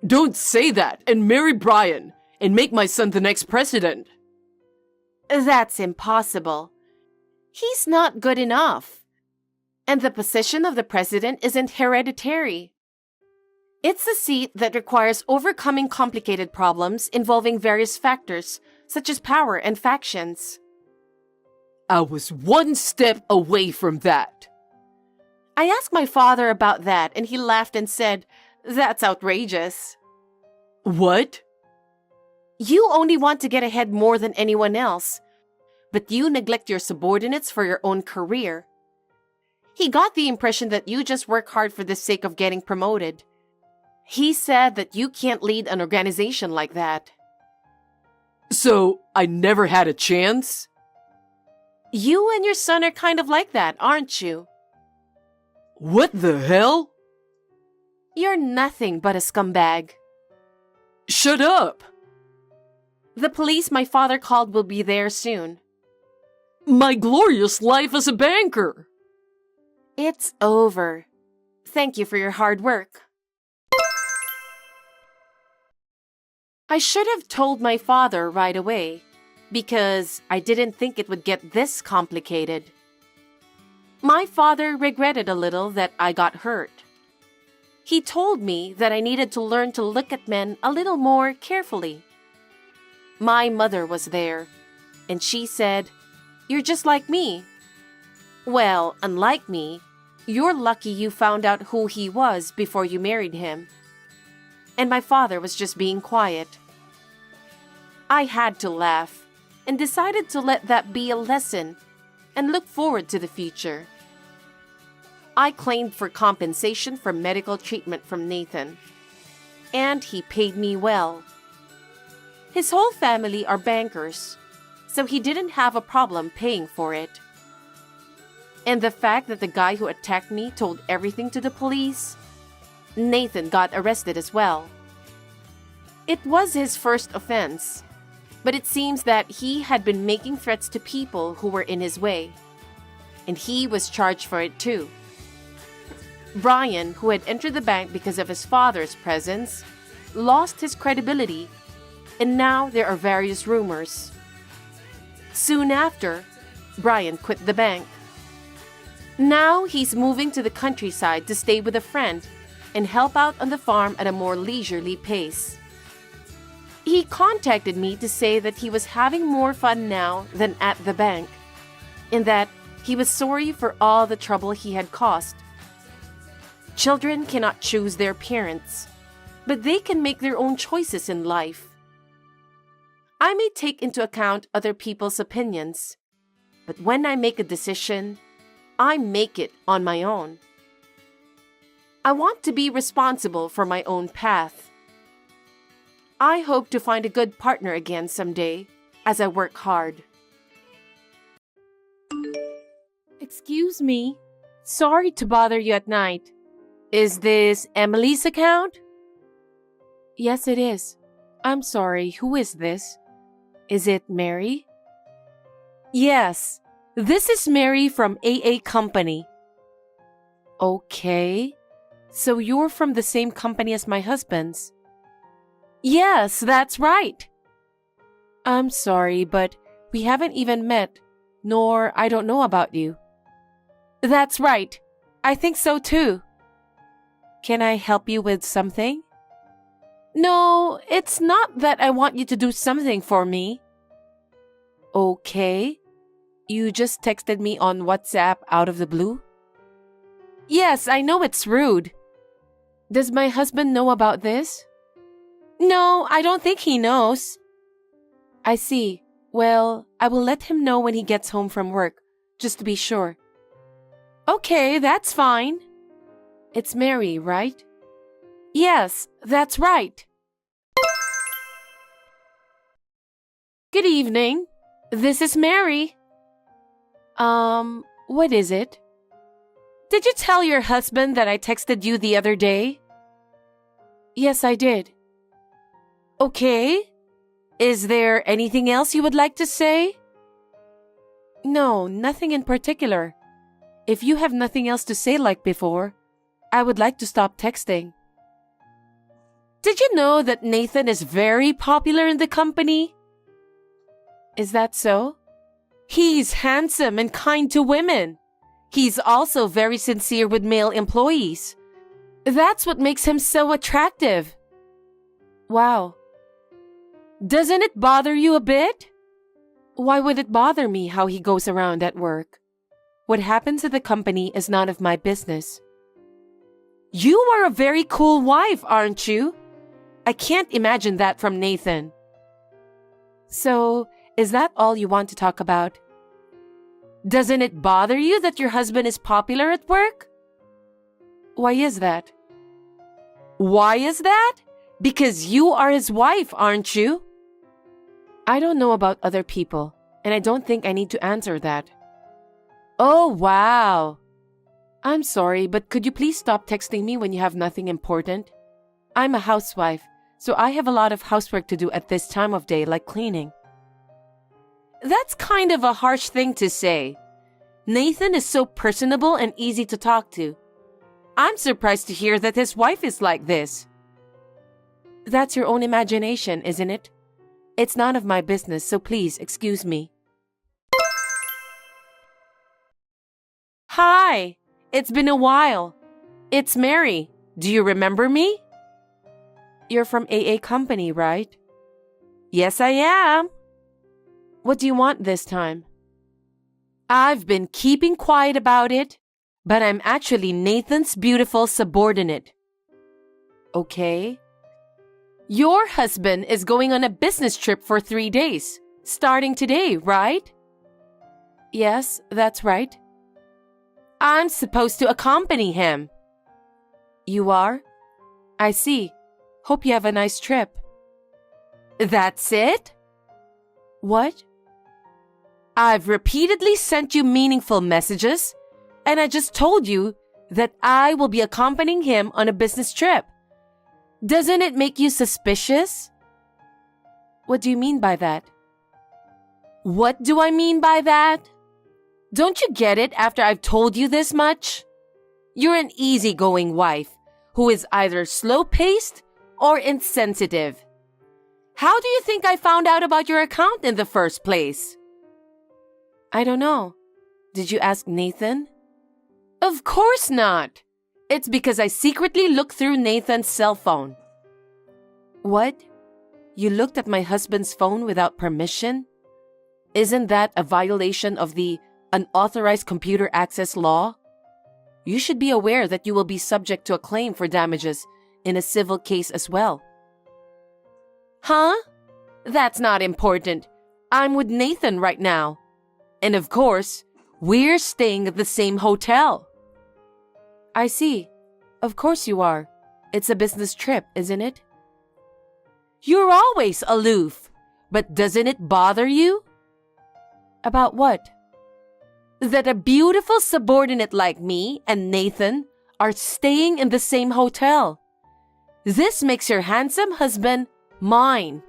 Don't say that and marry Brian and make my son the next president. That's impossible. He's not good enough. And the position of the president isn't hereditary. It's a seat that requires overcoming complicated problems involving various factors, such as power and factions. I was one step away from that. I asked my father about that, and he laughed and said, "That's outrageous." What? You only want to get ahead more than anyone else, but you neglect your subordinates for your own career. He got the impression that you just work hard for the sake of getting promoted. He said that you can't lead an organization like that. So, I never had a chance? You and your son are kind of like that, aren't you? What the hell? You're nothing but a scumbag. Shut up! The police my father called will be there soon. My glorious life as a banker! It's over. Thank you for your hard work. I should have told my father right away, because I didn't think it would get this complicated. My father regretted a little that I got hurt. He told me that I needed to learn to look at men a little more carefully. My mother was there, and she said, "You're just like me." Well, unlike me, you're lucky you found out who he was before you married him. And my father was just being quiet. I had to laugh and decided to let that be a lesson and look forward to the future. I claimed for compensation for medical treatment from Nathan, and he paid me well. His whole family are bankers, so he didn't have a problem paying for it. And the fact that the guy who attacked me told everything to the police, Nathan got arrested as well. It was his first offense, but it seems that he had been making threats to people who were in his way, and he was charged for it too. Brian, who had entered the bank because of his father's presence, lost his credibility, and now there are various rumors. Soon after, Brian quit the bank. Now he's moving to the countryside to stay with a friend and help out on the farm at a more leisurely pace. He contacted me to say that he was having more fun now than at the bank, and that he was sorry for all the trouble he had caused. Children cannot choose their parents, but they can make their own choices in life. I may take into account other people's opinions, but when I make a decision, I make it on my own. I want to be responsible for my own path. I hope to find a good partner again someday as I work hard. Excuse me. Sorry to bother you at night. Is this Emily's account? Yes, it is. I'm sorry, who is this? Is it Mary? Yes, this is Mary from AA Company. Okay, so you're from the same company as my husband's? Yes, that's right. I'm sorry, but we haven't even met, nor I don't know about you. That's right. I think so too. Can I help you with something? No, it's not that I want you to do something for me. Okay. You just texted me on WhatsApp out of the blue? Yes, I know it's rude. Does my husband know about this? No, I don't think he knows. I see. Well, I will let him know when he gets home from work, just to be sure. Okay, that's fine. It's Mary, right? Yes, that's right. Good evening. This is Mary. What is it? Did you tell your husband that I texted you the other day? Yes, I did. Okay. Is there anything else you would like to say? No, nothing in particular. If you have nothing else to say like before, I would like to stop texting. Did you know that Nathan is very popular in the company? Is that so? He's handsome and kind to women. He's also very sincere with male employees. That's what makes him so attractive. Wow. Doesn't it bother you a bit? Why would it bother me how he goes around at work? What happens at the company is none of my business. You are a very cool wife, aren't you? I can't imagine that from Nathan. So, is that all you want to talk about? Doesn't it bother you that your husband is popular at work? Why is that? Why is that? Because you are his wife, aren't you? I don't know about other people, and I don't think I need to answer that. Oh, wow. I'm sorry, but could you please stop texting me when you have nothing important? I'm a housewife, so I have a lot of housework to do at this time of day, like cleaning. That's kind of a harsh thing to say. Nathan is so personable and easy to talk to. I'm surprised to hear that his wife is like this. That's your own imagination, isn't it? It's none of my business, so please excuse me. Hi, it's been a while. It's Mary. Do you remember me? You're from AA Company, right? Yes, I am. What do you want this time? I've been keeping quiet about it, but I'm actually Nathan's beautiful subordinate. Okay. Your husband is going on a business trip for 3 days, starting today, right? Yes, that's right. I'm supposed to accompany him. You are? I see. Hope you have a nice trip. That's it? What? I've repeatedly sent you meaningful messages, and I just told you that I will be accompanying him on a business trip. Doesn't it make you suspicious? What do you mean by that? What do I mean by that? Don't you get it after I've told you this much? You're an easygoing wife who is either slow-paced or insensitive. How do you think I found out about your account in the first place? I don't know. Did you ask Nathan? Of course not. It's because I secretly looked through Nathan's cell phone. What? You looked at my husband's phone without permission? Isn't that a violation of the unauthorized computer access law? You should be aware that you will be subject to a claim for damages in a civil case as well. Huh? That's not important. I'm with Nathan right now. And of course, we're staying at the same hotel. I see. Of course you are. It's a business trip, isn't it? You're always aloof. But doesn't it bother you? About what? That a beautiful subordinate like me and Nathan are staying in the same hotel. This makes your handsome husband mine.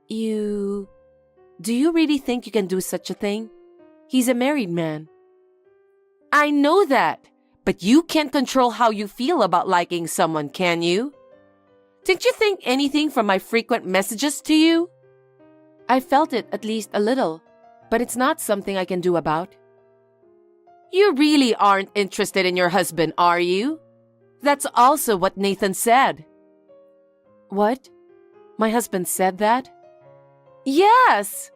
Do you really think you can do such a thing? He's a married man. I know that, but you can't control how you feel about liking someone, can you? Didn't you think anything from my frequent messages to you? I felt it at least a little, but it's not something I can do about. You really aren't interested in your husband, are you? That's also what Nathan said. What? My husband said that? Yes!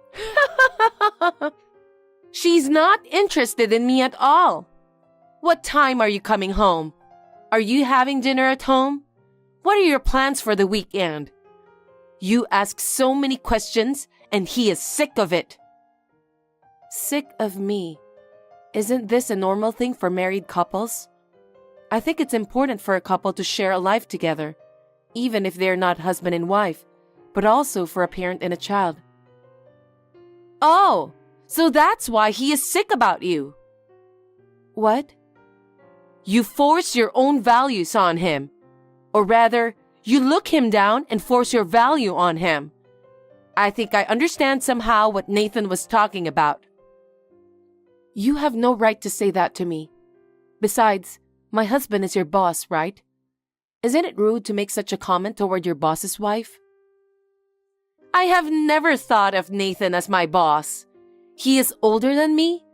She's not interested in me at all. What time are you coming home? Are you having dinner at home? What are your plans for the weekend? You ask so many questions and he is sick of it. Sick of me? Isn't this a normal thing for married couples? I think it's important for a couple to share a life together, even if they're not husband and wife, but also for a parent and a child. Oh, so that's why he is sick about you. What? You force your own values on him. Or rather, you look him down and force your value on him. I think I understand somehow what Nathan was talking about. You have no right to say that to me. Besides, my husband is your boss, right? Isn't it rude to make such a comment toward your boss's wife? I have never thought of Nathan as my boss. He is older than me,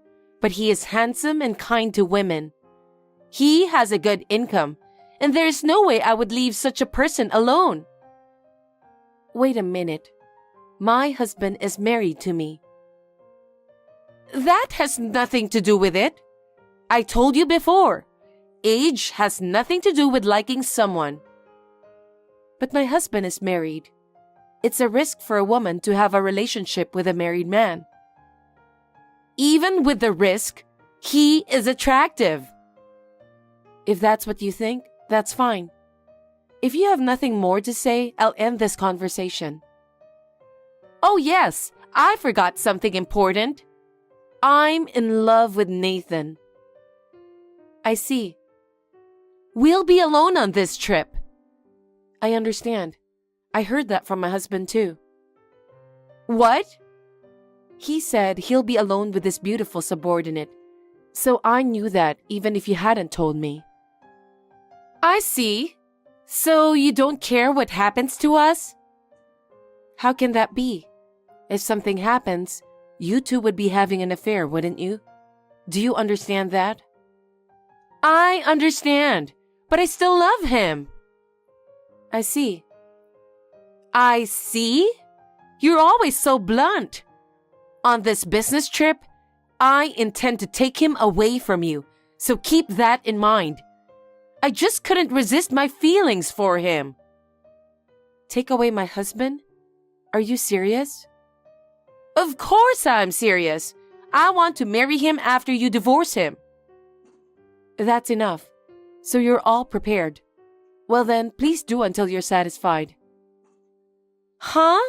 but he is handsome and kind to women. He has a good income, and there is no way I would leave such a person alone. Wait a minute. My husband is married to me. That has nothing to do with it. I told you before, age has nothing to do with liking someone. But my husband is married. It's a risk for a woman to have a relationship with a married man. Even with the risk, he is attractive. If that's what you think, that's fine. If you have nothing more to say, I'll end this conversation. Oh yes, I forgot something important. I'm in love with Nathan. I see. We'll be alone on this trip. I understand. I heard that from my husband too. What? He said he'll be alone with this beautiful subordinate. So I knew that even if you hadn't told me. I see. So you don't care what happens to us? How can that be? If something happens, you two would be having an affair, wouldn't you? Do you understand that? I understand, but I still love him. I see. I see? You're always so blunt. On this business trip, I intend to take him away from you, so keep that in mind. I just couldn't resist my feelings for him. Take away my husband? Are you serious? Of course I'm serious. I want to marry him after you divorce him. That's enough. So you're all prepared. Well then, please do until you're satisfied. Huh?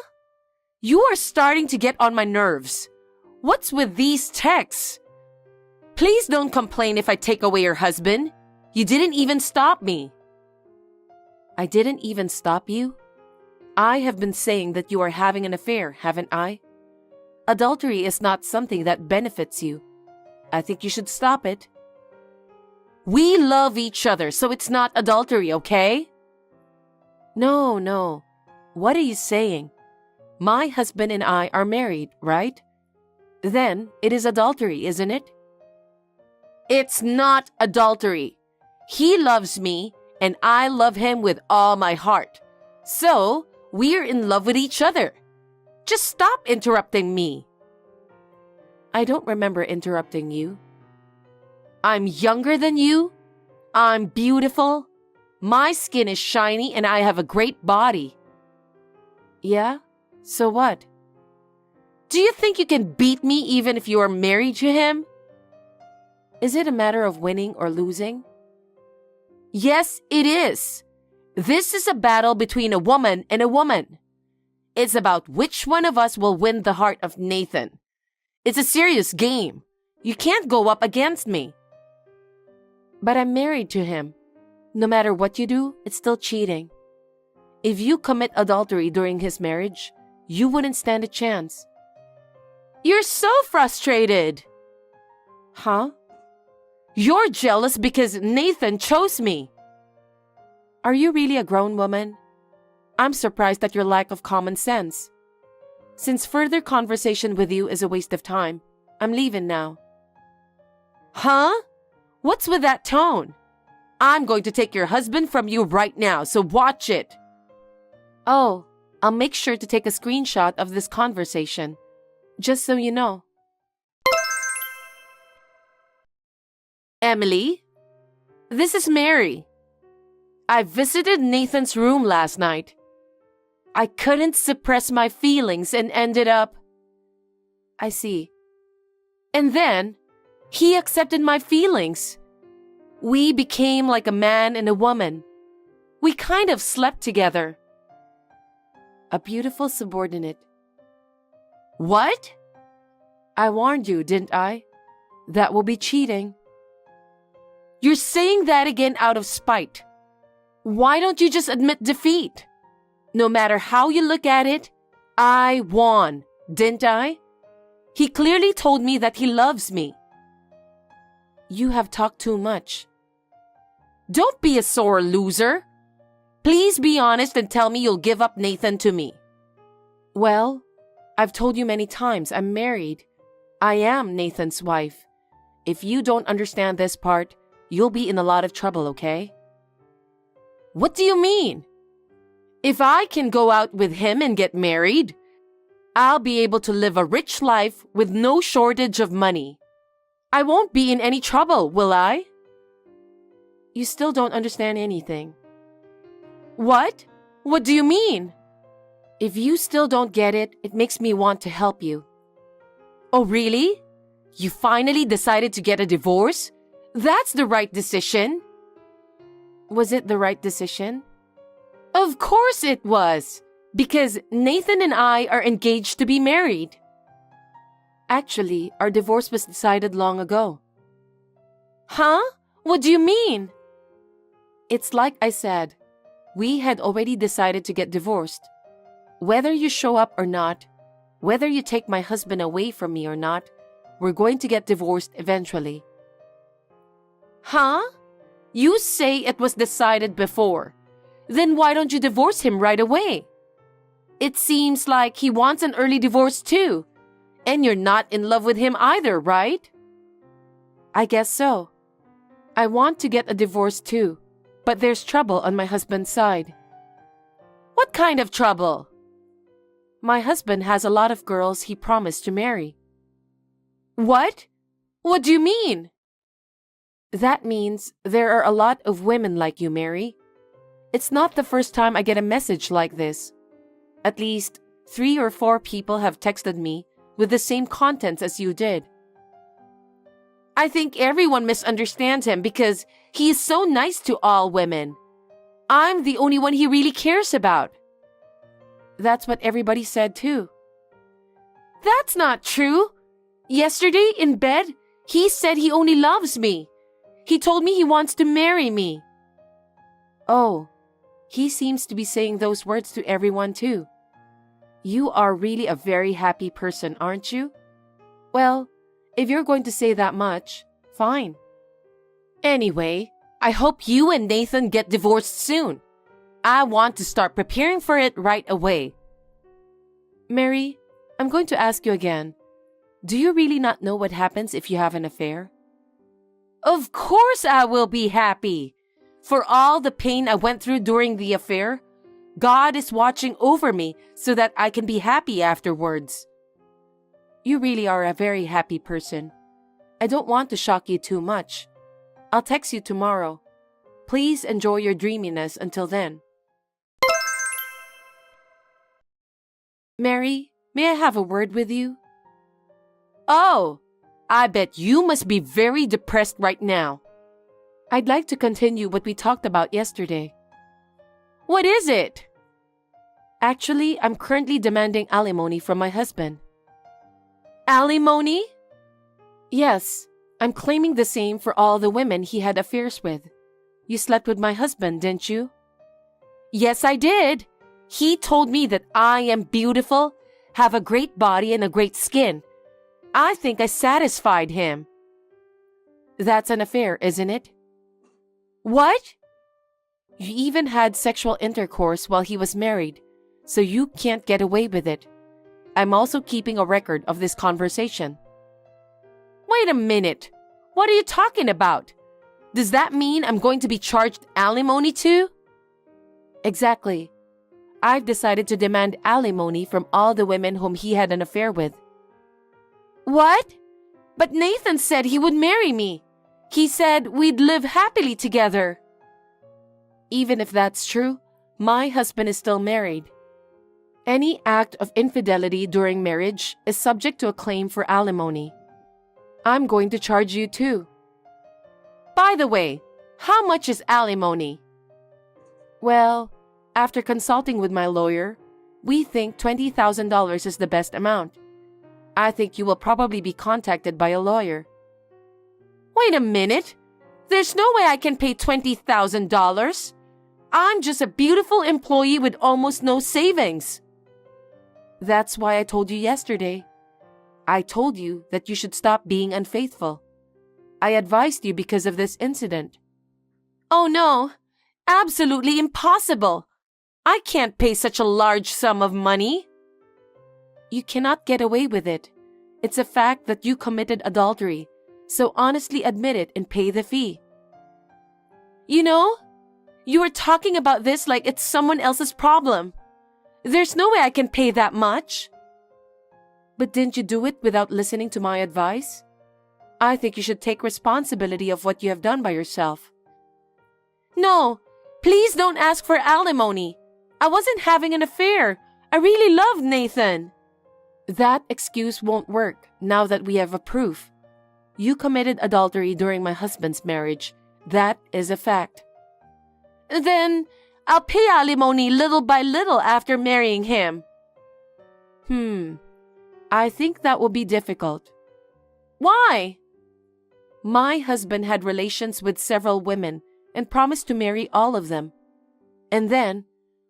You are starting to get on my nerves. What's with these texts? Please don't complain if I take away your husband. You didn't even stop me. I didn't even stop you? I have been saying that you are having an affair, haven't I? Adultery is not something that benefits you. I think you should stop it. We love each other, so it's not adultery, okay? No. What are you saying? My husband and I are married, right? Then it is adultery, isn't it? It's not adultery. He loves me, and I love him with all my heart. So, we're in love with each other. Just stop interrupting me. I don't remember interrupting you. I'm younger than you. I'm beautiful. My skin is shiny and I have a great body. Yeah? So what? Do you think you can beat me even if you are married to him? Is it a matter of winning or losing? Yes, it is. This is a battle between a woman and a woman. It's about which one of us will win the heart of Nathan. It's a serious game. You can't go up against me. But I'm married to him. No matter what you do, it's still cheating. If you commit adultery during his marriage, you wouldn't stand a chance. You're so frustrated. Huh? You're jealous because Nathan chose me. Are you really a grown woman? I'm surprised at your lack of common sense. Since further conversation with you is a waste of time, I'm leaving now. Huh? What's with that tone? I'm going to take your husband from you right now, so watch it. Oh, I'll make sure to take a screenshot of this conversation, just so you know. Emily, this is Mary. I visited Nathan's room last night. I couldn't suppress my feelings and ended up... I see. And then, he accepted my feelings. We became like a man and a woman. We kind of slept together. A beautiful subordinate. What? I warned you, didn't I? That will be cheating. You're saying that again out of spite. Why don't you just admit defeat? No matter how you look at it, I won, didn't I? He clearly told me that he loves me. You have talked too much. Don't be a sore loser. Please be honest and tell me you'll give up Nathan to me. Well, I've told you many times I'm married. I am Nathan's wife. If you don't understand this part, you'll be in a lot of trouble, okay? What do you mean? If I can go out with him and get married, I'll be able to live a rich life with no shortage of money. I won't be in any trouble, will I? You still don't understand anything. What? What do you mean? If you still don't get it, it makes me want to help you. Oh, really? You finally decided to get a divorce? That's the right decision. Was it the right decision? Of course it was, because Nathan and I are engaged to be married. Actually, our divorce was decided long ago. Huh? What do you mean? It's like I said, we had already decided to get divorced. Whether you show up or not, whether you take my husband away from me or not, we're going to get divorced eventually. Huh? You say it was decided before. Then why don't you divorce him right away? It seems like he wants an early divorce too. And you're not in love with him either, right? I guess so. I want to get a divorce too, but there's trouble on my husband's side. What kind of trouble? My husband has a lot of girls he promised to marry. What? What do you mean? That means there are a lot of women like you, Mary. It's not the first time I get a message like this. At least 3 or 4 people have texted me with the same contents as you did. I think everyone misunderstands him because he is so nice to all women. I'm the only one he really cares about. That's what everybody said too. That's not true. Yesterday in bed, he said he only loves me. He told me he wants to marry me. Oh, he seems to be saying those words to everyone too. You are really a very happy person, aren't you? Well, if you're going to say that much, fine. Anyway, I hope you and Nathan get divorced soon. I want to start preparing for it right away. Mary, I'm going to ask you again. Do you really not know what happens if you have an affair? Of course I will be happy. For all the pain I went through during the affair, God is watching over me so that I can be happy afterwards. You really are a very happy person. I don't want to shock you too much. I'll text you tomorrow. Please enjoy your dreaminess until then. Mary, may I have a word with you? Oh, I bet you must be very depressed right now. I'd like to continue what we talked about yesterday. What is it? Actually, I'm currently demanding alimony from my husband. Alimony? Yes, I'm claiming the same for all the women he had affairs with. You slept with my husband, didn't you? Yes, I did. He told me that I am beautiful, have a great body and a great skin. I think I satisfied him. That's an affair, isn't it? What? You even had sexual intercourse while he was married, so you can't get away with it. I'm also keeping a record of this conversation. Wait a minute. What are you talking about? Does that mean I'm going to be charged alimony too? Exactly. I've decided to demand alimony from all the women whom he had an affair with. What? But Nathan said he would marry me. He said we'd live happily together. Even if that's true, my husband is still married. Any act of infidelity during marriage is subject to a claim for alimony. I'm going to charge you too. By the way, how much is alimony? Well, after consulting with my lawyer, we think $20,000 is the best amount. I think you will probably be contacted by a lawyer. Wait a minute. There's no way I can pay $20,000. I'm just a beautiful employee with almost no savings. That's why I told you yesterday. I told you that you should stop being unfaithful. I advised you because of this incident. Oh no, absolutely impossible. I can't pay such a large sum of money. You cannot get away with it. It's a fact that you committed adultery, so honestly admit it and pay the fee. You know, you are talking about this like it's someone else's problem. There's no way I can pay that much. But didn't you do it without listening to my advice? I think you should take responsibility of what you have done by yourself. No, please don't ask for alimony. I wasn't having an affair. I really loved Nathan. That excuse won't work now that we have a proof. You committed adultery during my husband's marriage. That is a fact. Then I'll pay alimony little by little after marrying him. I think that will be difficult. Why? My husband had relations with several women and promised to marry all of them. And then,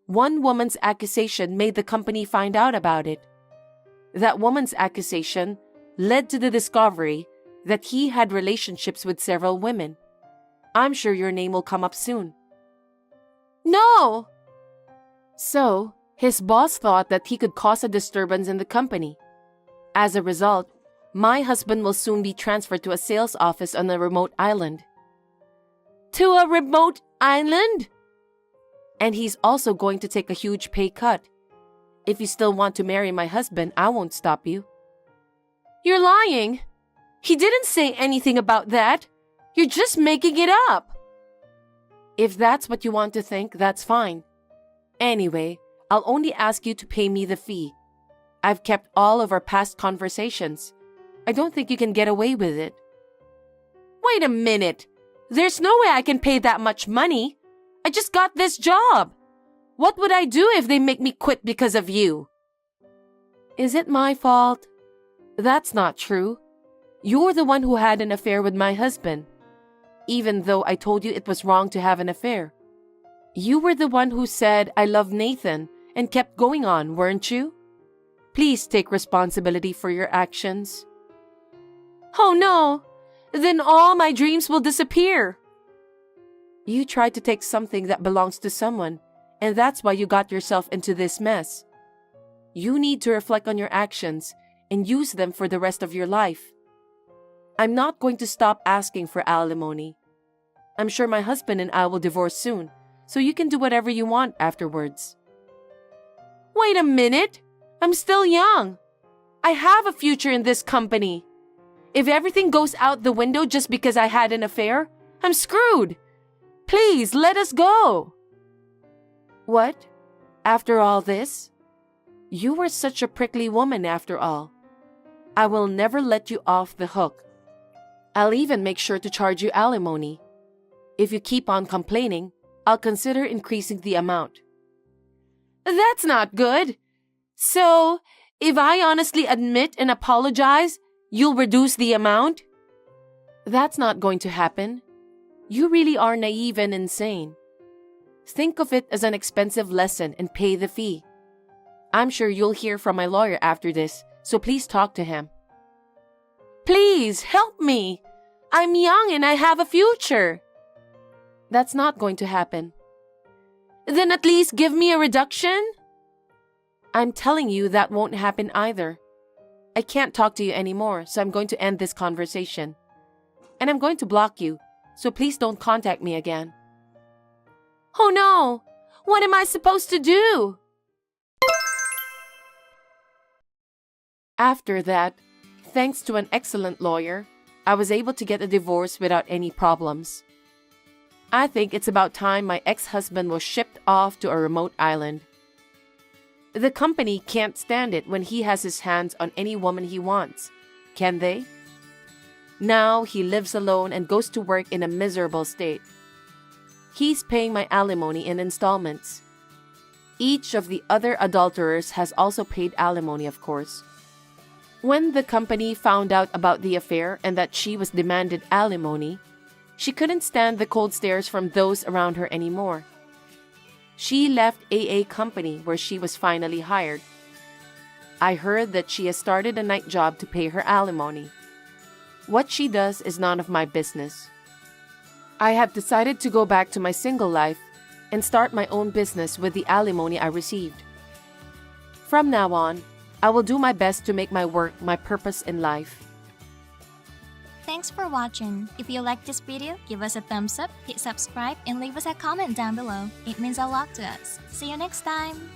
one woman's accusation made the company find out about it. That woman's accusation led to the discovery that he had relationships with several women. I'm sure your name will come up soon. No! So, his boss thought that he could cause a disturbance in the company. As a result, my husband will soon be transferred to a sales office on a remote island. To a remote island? And he's also going to take a huge pay cut. If you still want to marry my husband, I won't stop you. You're lying. He didn't say anything about that. You're just making it up. If that's what you want to think, that's fine. Anyway, I'll only ask you to pay me the fee. I've kept all of our past conversations. I don't think you can get away with it. Wait a minute. There's no way I can pay that much money. I just got this job. What would I do if they make me quit because of you? Is it my fault? That's not true. You're the one who had an affair with my husband. Even though I told you it was wrong to have an affair. You were the one who said, "I love Nathan," and kept going on, weren't you? Please take responsibility for your actions. Oh no! Then all my dreams will disappear. You tried to take something that belongs to someone, and that's why you got yourself into this mess. You need to reflect on your actions and use them for the rest of your life. I'm not going to stop asking for alimony. I'm sure my husband and I will divorce soon, so you can do whatever you want afterwards. Wait a minute. I'm still young. I have a future in this company. If everything goes out the window just because I had an affair, I'm screwed. Please, let us go. What? After all this? You were such a prickly woman after all. I will never let you off the hook. I'll even make sure to charge you alimony. If you keep on complaining, I'll consider increasing the amount. That's not good. So, if I honestly admit and apologize, you'll reduce the amount? That's not going to happen. You really are naive and insane. Think of it as an expensive lesson and pay the fee. I'm sure you'll hear from my lawyer after this, so please talk to him. Please, help me. I'm young and I have a future. That's not going to happen. Then at least give me a reduction? I'm telling you that won't happen either. I can't talk to you anymore, so I'm going to end this conversation. And I'm going to block you, so please don't contact me again. Oh no! What am I supposed to do? After that, thanks to an excellent lawyer, I was able to get a divorce without any problems. I think it's about time my ex-husband was shipped off to a remote island. The company can't stand it when he has his hands on any woman he wants, can they? Now he lives alone and goes to work in a miserable state. He's paying my alimony in installments. Each of the other adulterers has also paid alimony, of course. When the company found out about the affair and that she was demanded alimony, she couldn't stand the cold stares from those around her anymore. She left AA company where she was finally hired. I heard that she has started a night job to pay her alimony. What she does is none of my business. I have decided to go back to my single life and start my own business with the alimony I received. From now on, I will do my best to make my work my purpose in life. Thanks for watching. If you liked this video, give us a thumbs up, hit subscribe, and leave us a comment down below. It means a lot to us. See you next time!